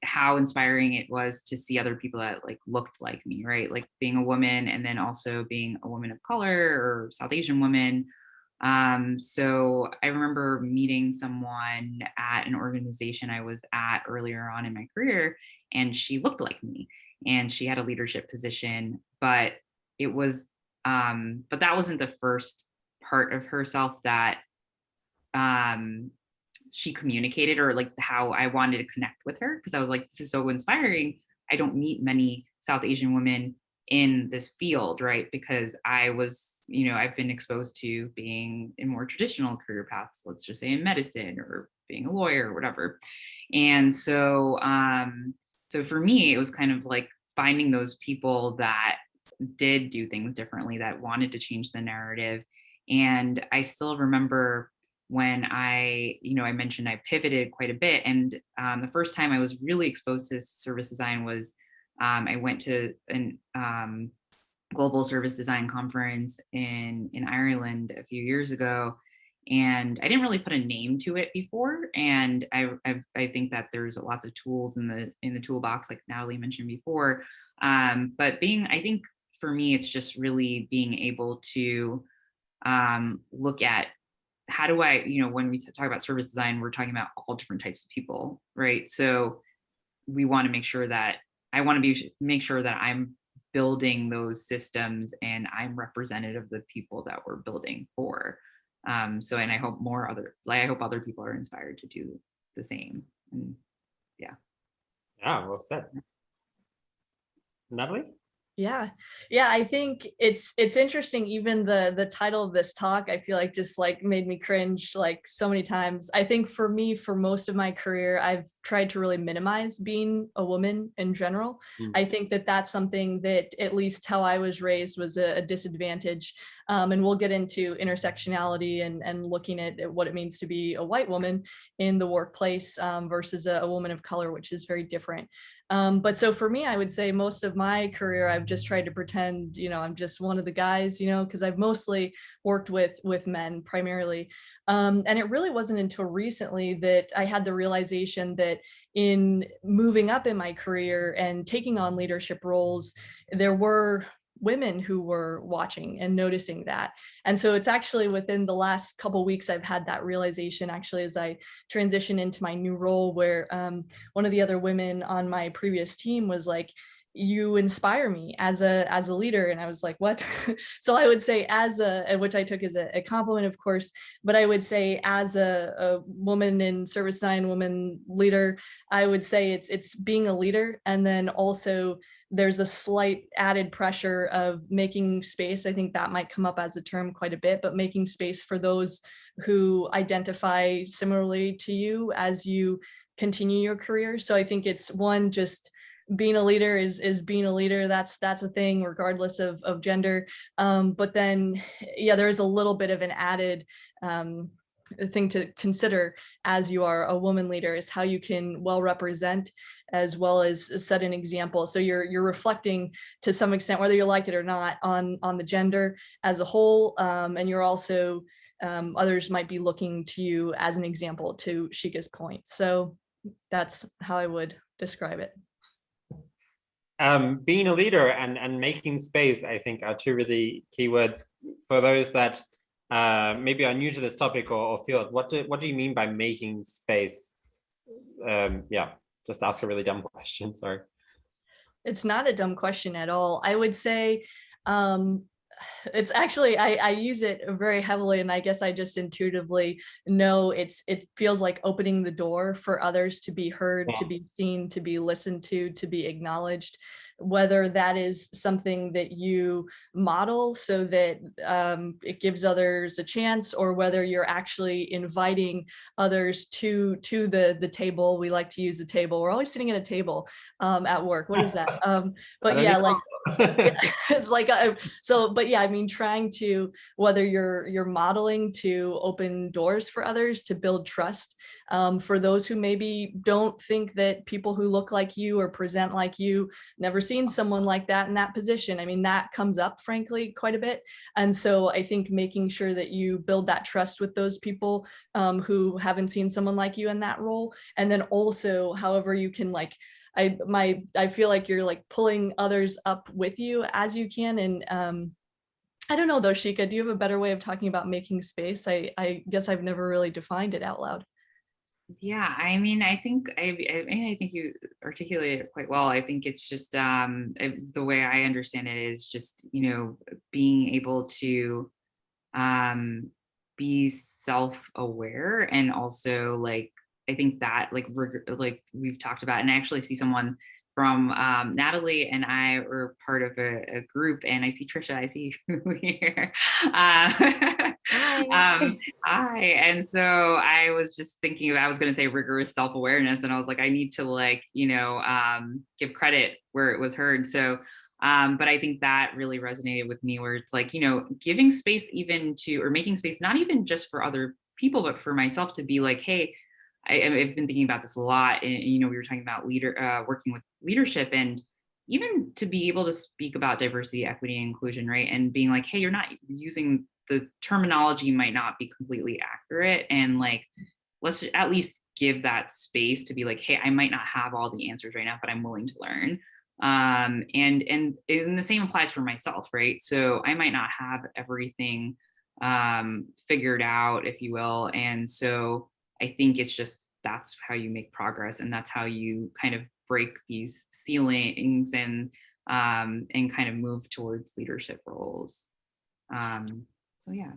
how inspiring it was to see other people that like looked like me, right? Like being a woman, and then also being a woman of color or South Asian woman. So I remember meeting someone at an organization I was at earlier on in my career, and she looked like me, and she had a leadership position, but that wasn't the first part of herself that she communicated, or like how I wanted to connect with her, because I was like, this is so inspiring. I don't meet many South Asian women in this field, right? Because I've been exposed to being in more traditional career paths, let's just say in medicine or being a lawyer or whatever. And so for me, it was kind of like finding those people that did do things differently, that wanted to change the narrative. And I still remember when I mentioned I pivoted quite a bit. And the first time I was really exposed to service design was I went to an global service design conference in Ireland a few years ago. And I didn't really put a name to it before. And I think that there's lots of tools in the toolbox, like Natalie mentioned before. But I think for me, it's just really being able to look at, how do I, when we talk about service design, we're talking about all different types of people, right? So we want to make sure that make sure that I'm building those systems and I'm representative of the people that we're building for. And I hope other people are inspired to do the same. And yeah. Yeah, well said. Natalie? Yeah. I think it's interesting. Even the title of this talk, I feel like just like made me cringe like so many times. I think for me, for most of my career, I've tried to really minimize being a woman in general. I think that that's something that, at least how I was raised, was a disadvantage. And we'll get into intersectionality and looking at what it means to be a white woman in the workplace versus a woman of color, which is very different. But so for me, I would say most of my career, I've just tried to pretend, I'm just one of the guys, because I've mostly worked with men primarily. And it really wasn't until recently that I had the realization that in moving up in my career and taking on leadership roles, there were women who were watching and noticing that. And so it's actually within the last couple weeks I've had that realization, actually, as I transition into my new role, where one of the other women on my previous team was like, you inspire me as a leader. And I was like, what? So I would say, which I took as a compliment, of course, but I would say as a woman in service design, woman leader, I would say it's being a leader. And then also there's a slight added pressure of making space. I think that might come up as a term quite a bit, but making space for those who identify similarly to you as you continue your career. So I think it's one, just being a leader is being a leader. That's a thing regardless of gender. But then, yeah, there is a little bit of an added thing to consider as you are a woman leader, is how you can well represent as well as set an example. So you're reflecting to some extent, whether you like it or not, on the gender as a whole, and you're also others might be looking to you as an example, to Shikha's point. So that's how I would describe it. Being a leader and making space, I think, are two really key words for those that maybe are new to this topic or field. What do you mean by making space? Yeah, just ask a really dumb question. Sorry. It's not a dumb question at all. I would say it's actually, I use it very heavily, and I guess I just intuitively know it feels like opening the door for others to be heard, to be seen, to be listened to be acknowledged. Whether that is something that you model so that it gives others a chance, or whether you're actually inviting others to the table. We like to use the table. We're always sitting at a table at work. What is that? But yeah, like it's like so. But yeah, I mean, trying to, whether you're modeling to open doors for others, to build trust for those who maybe don't think that people who look like you or present like you, never seen someone like that in that position. I mean, that comes up, frankly, quite a bit. And so I think making sure that you build that trust with those people who haven't seen someone like you in that role. And then also, however you can, like, I feel like you're like pulling others up with you as you can. And I don't know though, Shikha, do you have a better way of talking about making space? I guess I've never really defined it out loud. Yeah, I mean, I think I think you articulated it quite well. I think it's just the way I understand it is just, being able to be self-aware, and also, like, I think that, like we've talked about, and I actually see someone from Natalie and I were part of a group, and I see Trisha, I see you here. Hi. Hi. And so I was just thinking about, I was going to say rigorous self-awareness, and I was like, I need to, like, give credit where it was heard. So but I think that really resonated with me, where it's like, giving space even to, or making space, not even just for other people, but for myself, to be like, hey, I've been thinking about this a lot. And, we were talking about working with leadership, and even to be able to speak about diversity, equity, and inclusion, right? And being like, hey, you're not using the terminology, might not be completely accurate. And, like, let's at least give that space to be like, hey, I might not have all the answers right now, but I'm willing to learn. And the same applies for myself, right? So I might not have everything figured out, if you will. And so I think it's just, that's how you make progress, and that's how you kind of break these ceilings and kind of move towards leadership roles. So yeah.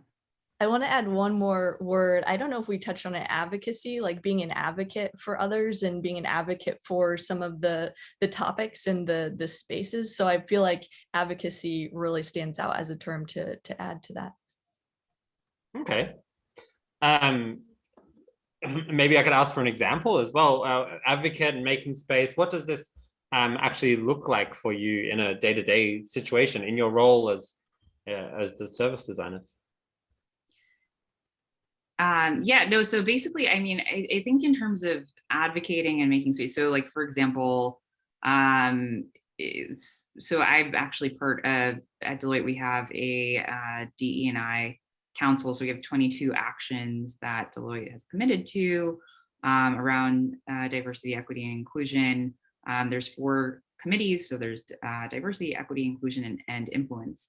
I want to add one more word. I don't know if we touched on it, advocacy, like being an advocate for others and being an advocate for some of the topics and the spaces. So I feel like advocacy really stands out as a term to add to that. Okay. Maybe I could ask for an example as well. Advocate and making space. What does this actually look like for you in a day-to-day situation in your role as the service designers? So basically, I mean, I think in terms of advocating and making space, so, like, for example, so I've actually part of, at Deloitte, we have a DE&I council. So we have 22 actions that Deloitte has committed to around diversity, equity, and inclusion. There's 4 committees. So there's diversity, equity, inclusion, and influence.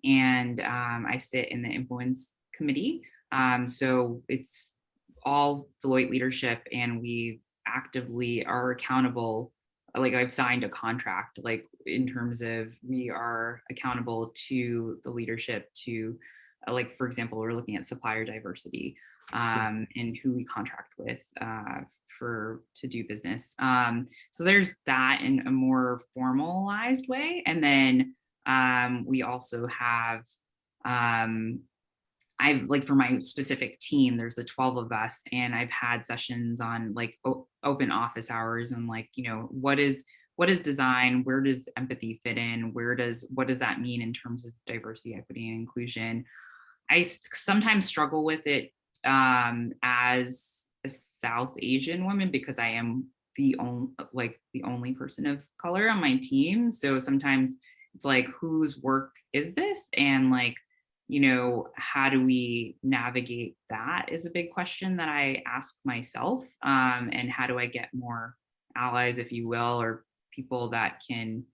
And I sit in the influence committee. So it's all Deloitte leadership, and we actively are accountable. Like, I've signed a contract, like, in terms of we are accountable to the leadership to, like, for example, we're looking at supplier diversity and who we contract with to do business. So there's that in a more formalized way. And then we also have, I've, like, for my specific team, there's the 12 of us, and I've had sessions on, like, open office hours and, like, what is design? Where does empathy fit in? What does that mean in terms of diversity, equity, and inclusion? I sometimes struggle with it as a South Asian woman, because I am the only person of color on my team. So sometimes it's like, whose work is this? And, like, how do we navigate that is a big question that I ask myself. And how do I get more allies, if you will, or people that can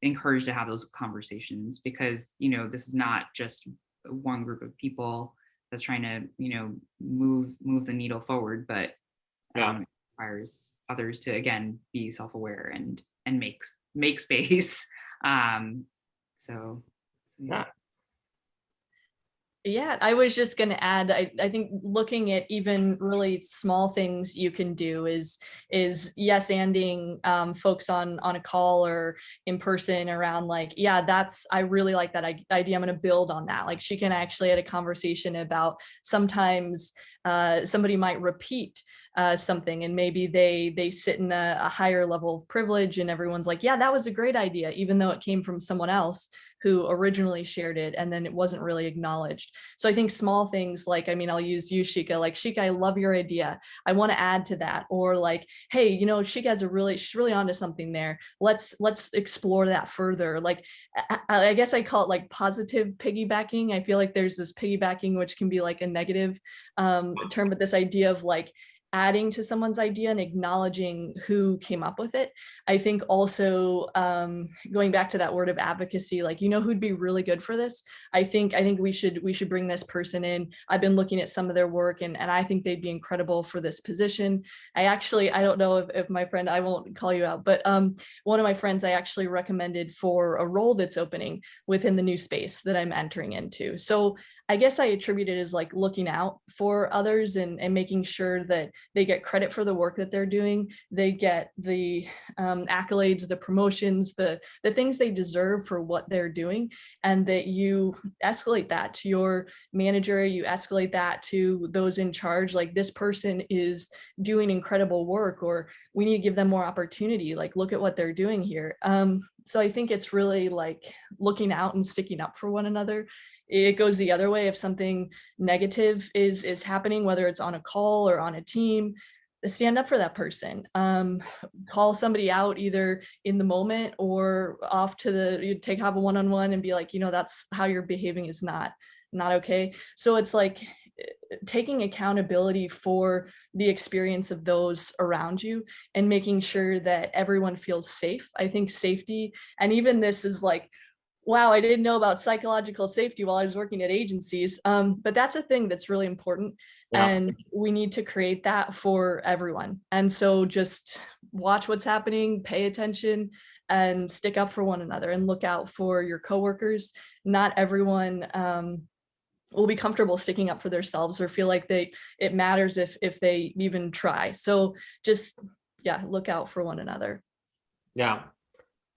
encourage to have those conversations? Because, this is not just one group of people that's trying to, move the needle forward, but it requires others to, again, be self-aware and make space. So yeah. Yeah, I was just going to add, I think looking at even really small things you can do is yes-anding folks on a call or in person around, like, yeah, I really like that idea. I'm going to build on that. Like, she can actually had a conversation about sometimes somebody might repeat something, and maybe they sit in a higher level of privilege, and everyone's like, yeah, that was a great idea, even though it came from someone else who originally shared it, and then it wasn't really acknowledged. So I think small things like, I'll use you, Shikha, like, Shikha, I love your idea, I want to add to that. Or like, hey, Shikha she's really onto something there. Let's explore that further. Like, I guess I call it like positive piggybacking. I feel like there's this piggybacking, which can be like a negative term, but this idea of like adding to someone's idea and acknowledging who came up with it. I think also going back to that word of advocacy, like, who'd be really good for this? I think we should bring this person in. I've been looking at some of their work, and I think they'd be incredible for this position. I don't know if my friend, I won't call you out, but one of my friends I actually recommended for a role that's opening within the new space that I'm entering into. So I guess I attribute it as like looking out for others and making sure that they get credit for the work that they're doing. They get the accolades, the promotions, the things they deserve for what they're doing, and that you escalate that to your manager, you escalate that to those in charge. Like, this person is doing incredible work, or we need to give them more opportunity. Like, look at what they're doing here. So I think it's really like looking out and sticking up for one another. It goes the other way. If something negative is happening, whether it's on a call or on a team, stand up for that person. Call somebody out either in the moment or off to have a one-on-one and be like, that's how you're behaving is not okay. So it's like taking accountability for the experience of those around you and making sure that everyone feels safe. I think safety, and even this is like, wow, I didn't know about psychological safety while I was working at agencies. But that's a thing that's really important. Yeah. And we need to create that for everyone. And so just watch what's happening, pay attention, and stick up for one another and look out for your coworkers. Not everyone will be comfortable sticking up for themselves or feel like it matters if they even try. So just, look out for one another. Yeah.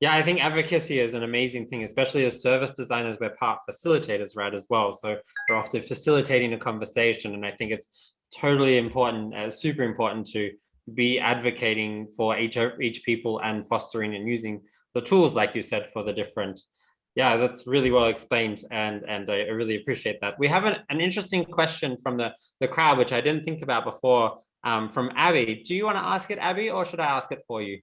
Yeah, I think advocacy is an amazing thing, especially as service designers, we're part facilitators, right, as well. So we're often facilitating a conversation, and I think it's totally important, super important to be advocating for each people and fostering and using the tools, like you said, for the different. Yeah, that's really well explained, and I really appreciate that. We have an interesting question from the crowd, which I didn't think about before, from Abby. Do you want to ask it, Abby, or should I ask it for you?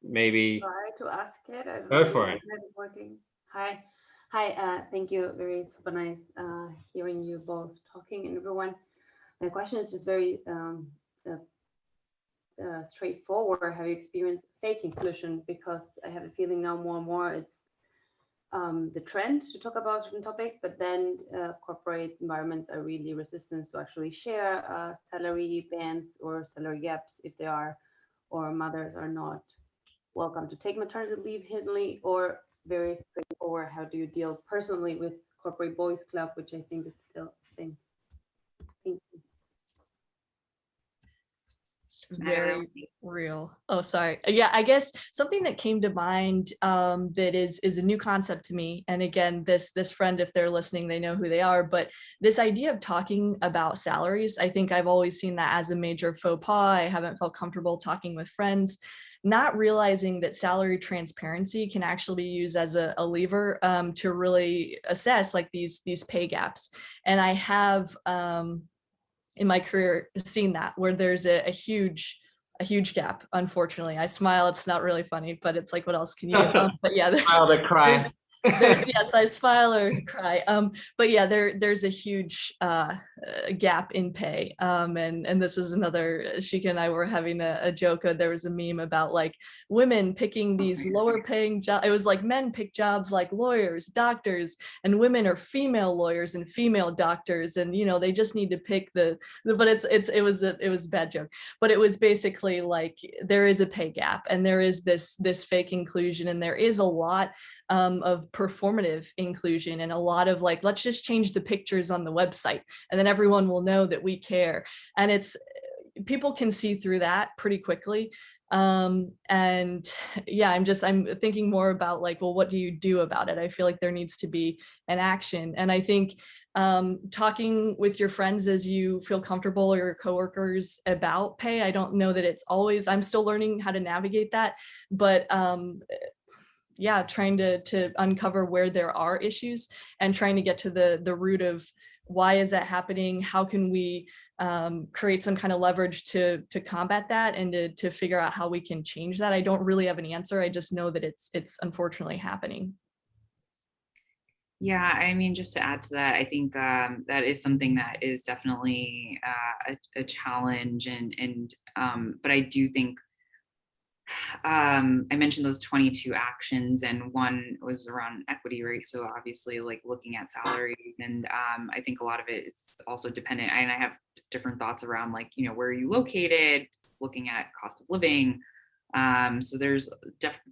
Maybe try to ask it. I don't go know for if it. it's working. Hi. Thank you. Very super nice hearing you both talking and everyone. My question is just very straightforward. Have you experienced fake inclusion? Because I have a feeling now more and more it's the trend to talk about certain topics, but then corporate environments are really resistant to actually share salary bands or salary gaps if they are, or mothers are not welcome to take maternity leave hiddenly, or very straightforward. How do you deal personally with corporate boys club, which I think is still a thing. Thank you. It's very real. Oh, sorry. Yeah, I guess something that came to mind that is a new concept to me. And again, this friend, if they're listening, they know who they are. But this idea of talking about salaries, I think I've always seen that as a major faux pas. I haven't felt comfortable talking with friends, not realizing that salary transparency can actually be used as a lever to really assess like these pay gaps. And I have in my career seen that where there's a huge gap. Unfortunately, I smile, it's not really funny, but it's like, what else can you do? But yeah, Smile cry. Yes, I smile or cry. But yeah, there's a huge gap in pay. And this is another, Shikha and I were having a joke. There was a meme about like women picking these lower paying jobs. It was like men pick jobs like lawyers, doctors, and women are female lawyers and female doctors. And you know, they just need to pick but it was a bad joke. But it was basically like there is a pay gap and there is this fake inclusion, and there is a lot of performative inclusion and a lot of like, let's just change the pictures on the website and then everyone will know that we care. And it's, people can see through that pretty quickly. And yeah, I'm thinking more about like, well, what do you do about it? I feel like there needs to be an action. And I think talking with your friends as you feel comfortable, or your coworkers about pay, I don't know that it's always, I'm still learning how to navigate that, but yeah, trying to uncover where there are issues and trying to get to the root of why is that happening? How can we create some kind of leverage to combat that and to figure out how we can change that? I don't really have an answer. I just know that it's unfortunately happening. Yeah, I mean, just to add to that, I think that is something that is definitely a challenge, and but I do think I mentioned those 22 actions, and one was around equity, right? So obviously like looking at salaries, and I think a lot of it, it's also dependent, and I have different thoughts around like, you know, where are you located, looking at cost of living. So there's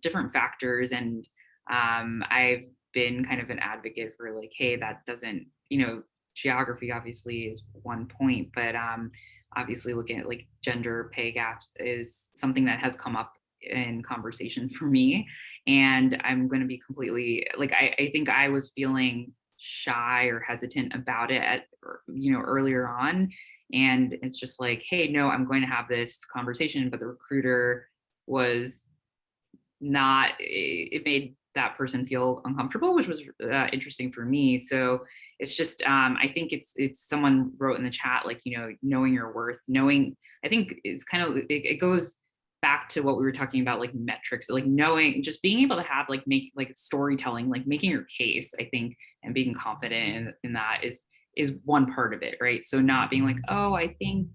different factors, and I've been kind of an advocate for like, hey, that doesn't, you know, geography obviously is one point, but obviously looking at like gender pay gaps is something that has come up in conversation for me. And I'm going to be completely like, I think I was feeling shy or hesitant about it at, you know, earlier on. And it's just like, hey, no, I'm going to have this conversation, but the recruiter was not, it made that person feel uncomfortable, which was interesting for me. So it's just, I think it's someone wrote in the chat, like, you know, knowing your worth, knowing, I think it's kind of, it goes back to what we were talking about, like metrics, like knowing, just being able to have like, make like storytelling, like making your case, I think, and being confident in that is one part of it, right? So not being like, oh, I think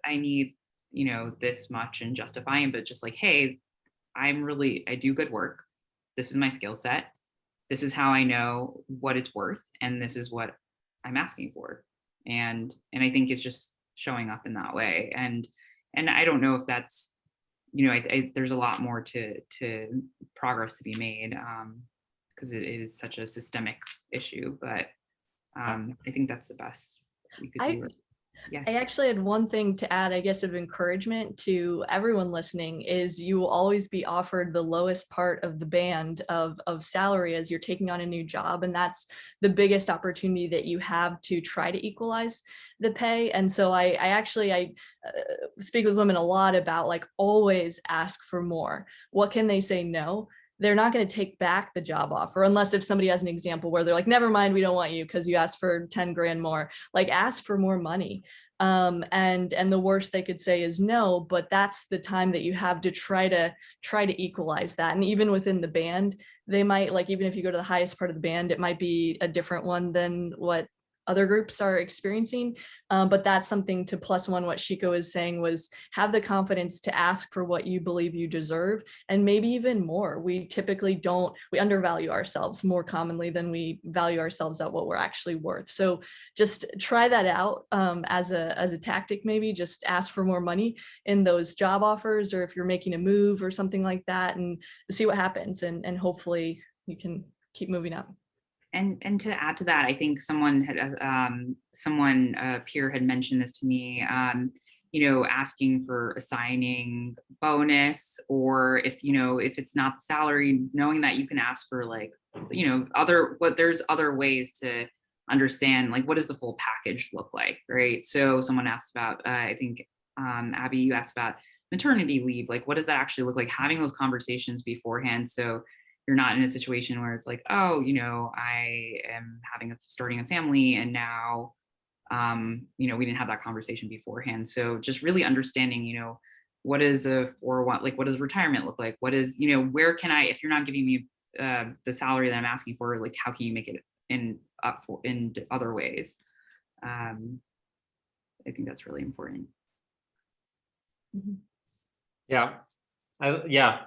I need, you know, this much and justifying, but just like, hey, I do good work. This is my skill set. This is how I know what it's worth, and this is what I'm asking for. And I think it's just showing up in that way. And I don't know if that's, you know, there's a lot more to progress to be made, because it is such a systemic issue. But I think that's the best we could do. Yeah. I actually had one thing to add, I guess, of encouragement to everyone listening, is you will always be offered the lowest part of the band of salary as you're taking on a new job. And that's the biggest opportunity that you have to try to equalize the pay. And so I speak with women a lot about like, always ask for more. What can they say no? They're not going to take back the job offer unless if somebody has an example where they're like, never mind, we don't want you because you asked for 10 grand more. Like, ask for more money. And the worst they could say is no, but that's the time that you have to try to equalize that. And even within the band, they might, like, even if you go to the highest part of the band, it might be a different one than what other groups are experiencing. But that's something to plus one what Shikha was saying, was have the confidence to ask for what you believe you deserve, and maybe even more. We typically we undervalue ourselves more commonly than we value ourselves at what we're actually worth. So just try that out as a tactic. Maybe just ask for more money in those job offers, or if you're making a move or something like that, and see what happens, and hopefully you can keep moving up. And to add to that, I think a peer had mentioned this to me, asking for a signing bonus, or if it's not the salary, knowing that you can ask for there's other ways to understand, like, what does the full package look like, right? So someone asked about, I think, Abby, you asked about maternity leave, like, what does that actually look like? Having those conversations beforehand, so you're not in a situation where it's like, oh, I am starting a family, and now, we didn't have that conversation beforehand. So just really understanding, what does retirement look like? What is, where can I, if you're not giving me the salary that I'm asking for, like, how can you make it in other ways? I think that's really important. Mm-hmm. Yeah.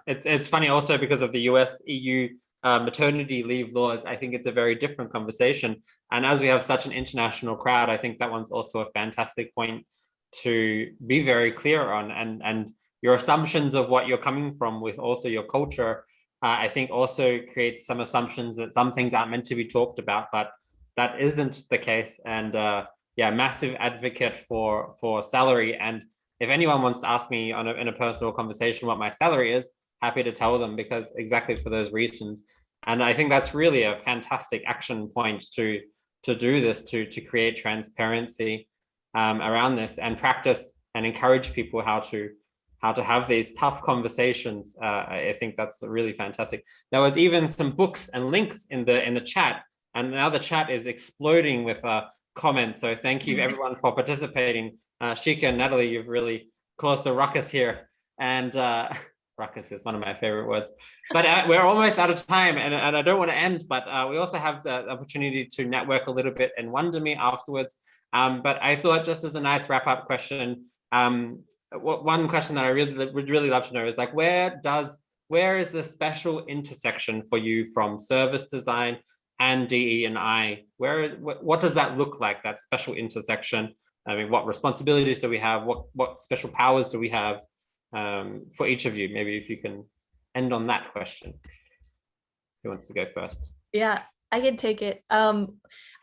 It's funny also because of the US EU maternity leave laws. I think it's a very different conversation. And as we have such an international crowd, I think that one's also a fantastic point to be very clear on. And your assumptions of what you're coming from with also your culture, I think also creates some assumptions that some things aren't meant to be talked about, but that isn't the case. And massive advocate for salary. And if anyone wants to ask me in a personal conversation what my salary is, happy to tell them, because exactly for those reasons. And I think that's really a fantastic action point to do this, to create transparency around this, and practice and encourage people how to have these tough conversations. I think that's really fantastic. There was even some books and links in the chat, and now the chat is exploding with comments. So thank you everyone for participating. Shikha and Natalie, you've really caused a ruckus here. And ruckus is one of my favorite words. But we're almost out of time, and I don't want to end, but we also have the opportunity to network a little bit in Wonder Me afterwards. But I thought, just as a nice wrap-up question, one question that I would really love to know is, like, where is the special intersection for you from service design and DE&I? What does that look like, that special intersection? I mean, what responsibilities do we have? What special powers do we have for each of you? Maybe if you can end on that question. Who wants to go first? Yeah, I can take it.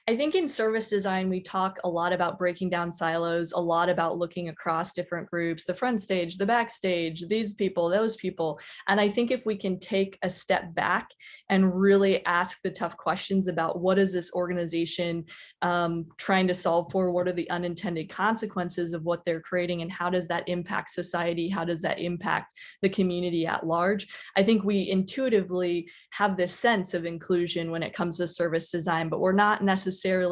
I think in service design, we talk a lot about breaking down silos, a lot about looking across different groups, the front stage, the backstage, these people, those people. And I think if we can take a step back and really ask the tough questions about what is this organization trying to solve for, what are the unintended consequences of what they're creating, and how does that impact society, how does that impact the community at large, I think we intuitively have this sense of inclusion when it comes to service design, but we're not necessarily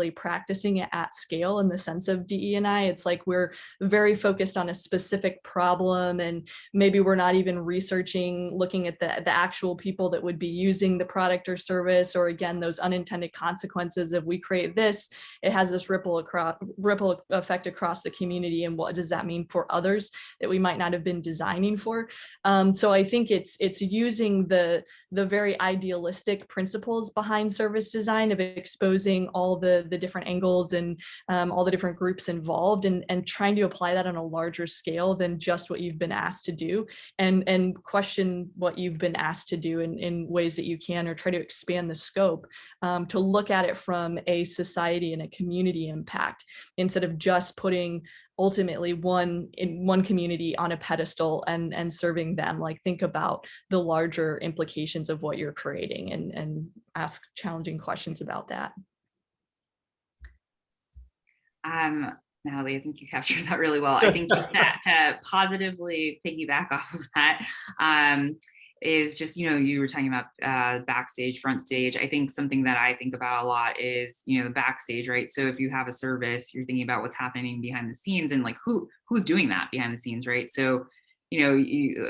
practicing it at scale in the sense of DE&I. It's like we're very focused on a specific problem, and maybe we're not even researching, looking at the actual people that would be using the product or service, or again, those unintended consequences. If we create this, it has this ripple effect across the community, and what does that mean for others that we might not have been designing for? So I think it's using the very idealistic principles behind service design of exposing all the different angles and all the different groups involved, and trying to apply that on a larger scale than just what you've been asked to do, and question what you've been asked to do in ways that you can, or try to expand the scope to look at it from a society and a community impact, instead of just putting ultimately one community on a pedestal and serving them. Like, think about the larger implications of what you're creating, and ask challenging questions about that. Natalie, I think you captured that really well. I think to positively piggyback off of that, is just, you were talking about backstage, front stage. I think something that I think about a lot is, the backstage, right? So if you have a service, you're thinking about what's happening behind the scenes, and like who's doing that behind the scenes, right? So,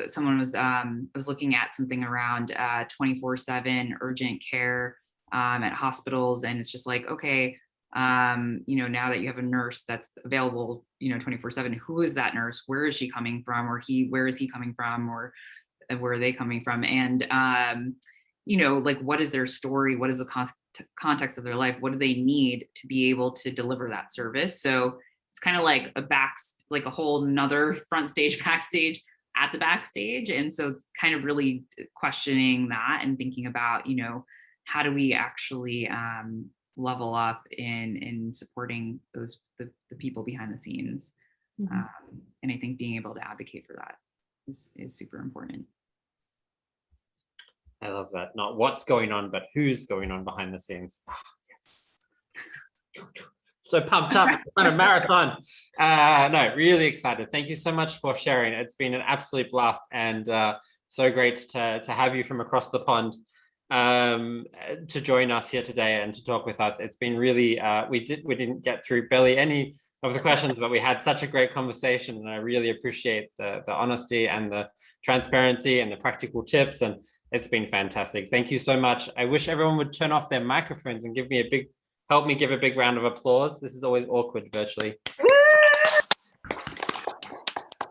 someone was looking at something around 24/7 urgent care at hospitals, and it's just like, okay, Now that you have a nurse that's available, 24/7, who is that nurse? Where is she coming from? Or where is he coming from? Or where are they coming from? And, like, what is their story? What is the context of their life? What do they need to be able to deliver that service? So it's kind of like a whole nother front stage, backstage, at the backstage. And so kind of really questioning that and thinking about, how do we actually level up in supporting the people behind the scenes. Mm-hmm. And I think being able to advocate for that is super important. I love that. Not what's going on, but who's going on behind the scenes. Oh, yes. So pumped up on a marathon. No, really excited. Thank you so much for sharing. It's been an absolute blast, and so great to have you from across the pond to join us here today and to talk with us. It's been really, we didn't get through barely any of the questions, but we had such a great conversation, and I really appreciate the honesty and the transparency and the practical tips, and it's been fantastic. Thank you so much. I wish everyone would turn off their microphones and help me give a big round of applause. This is always awkward virtually.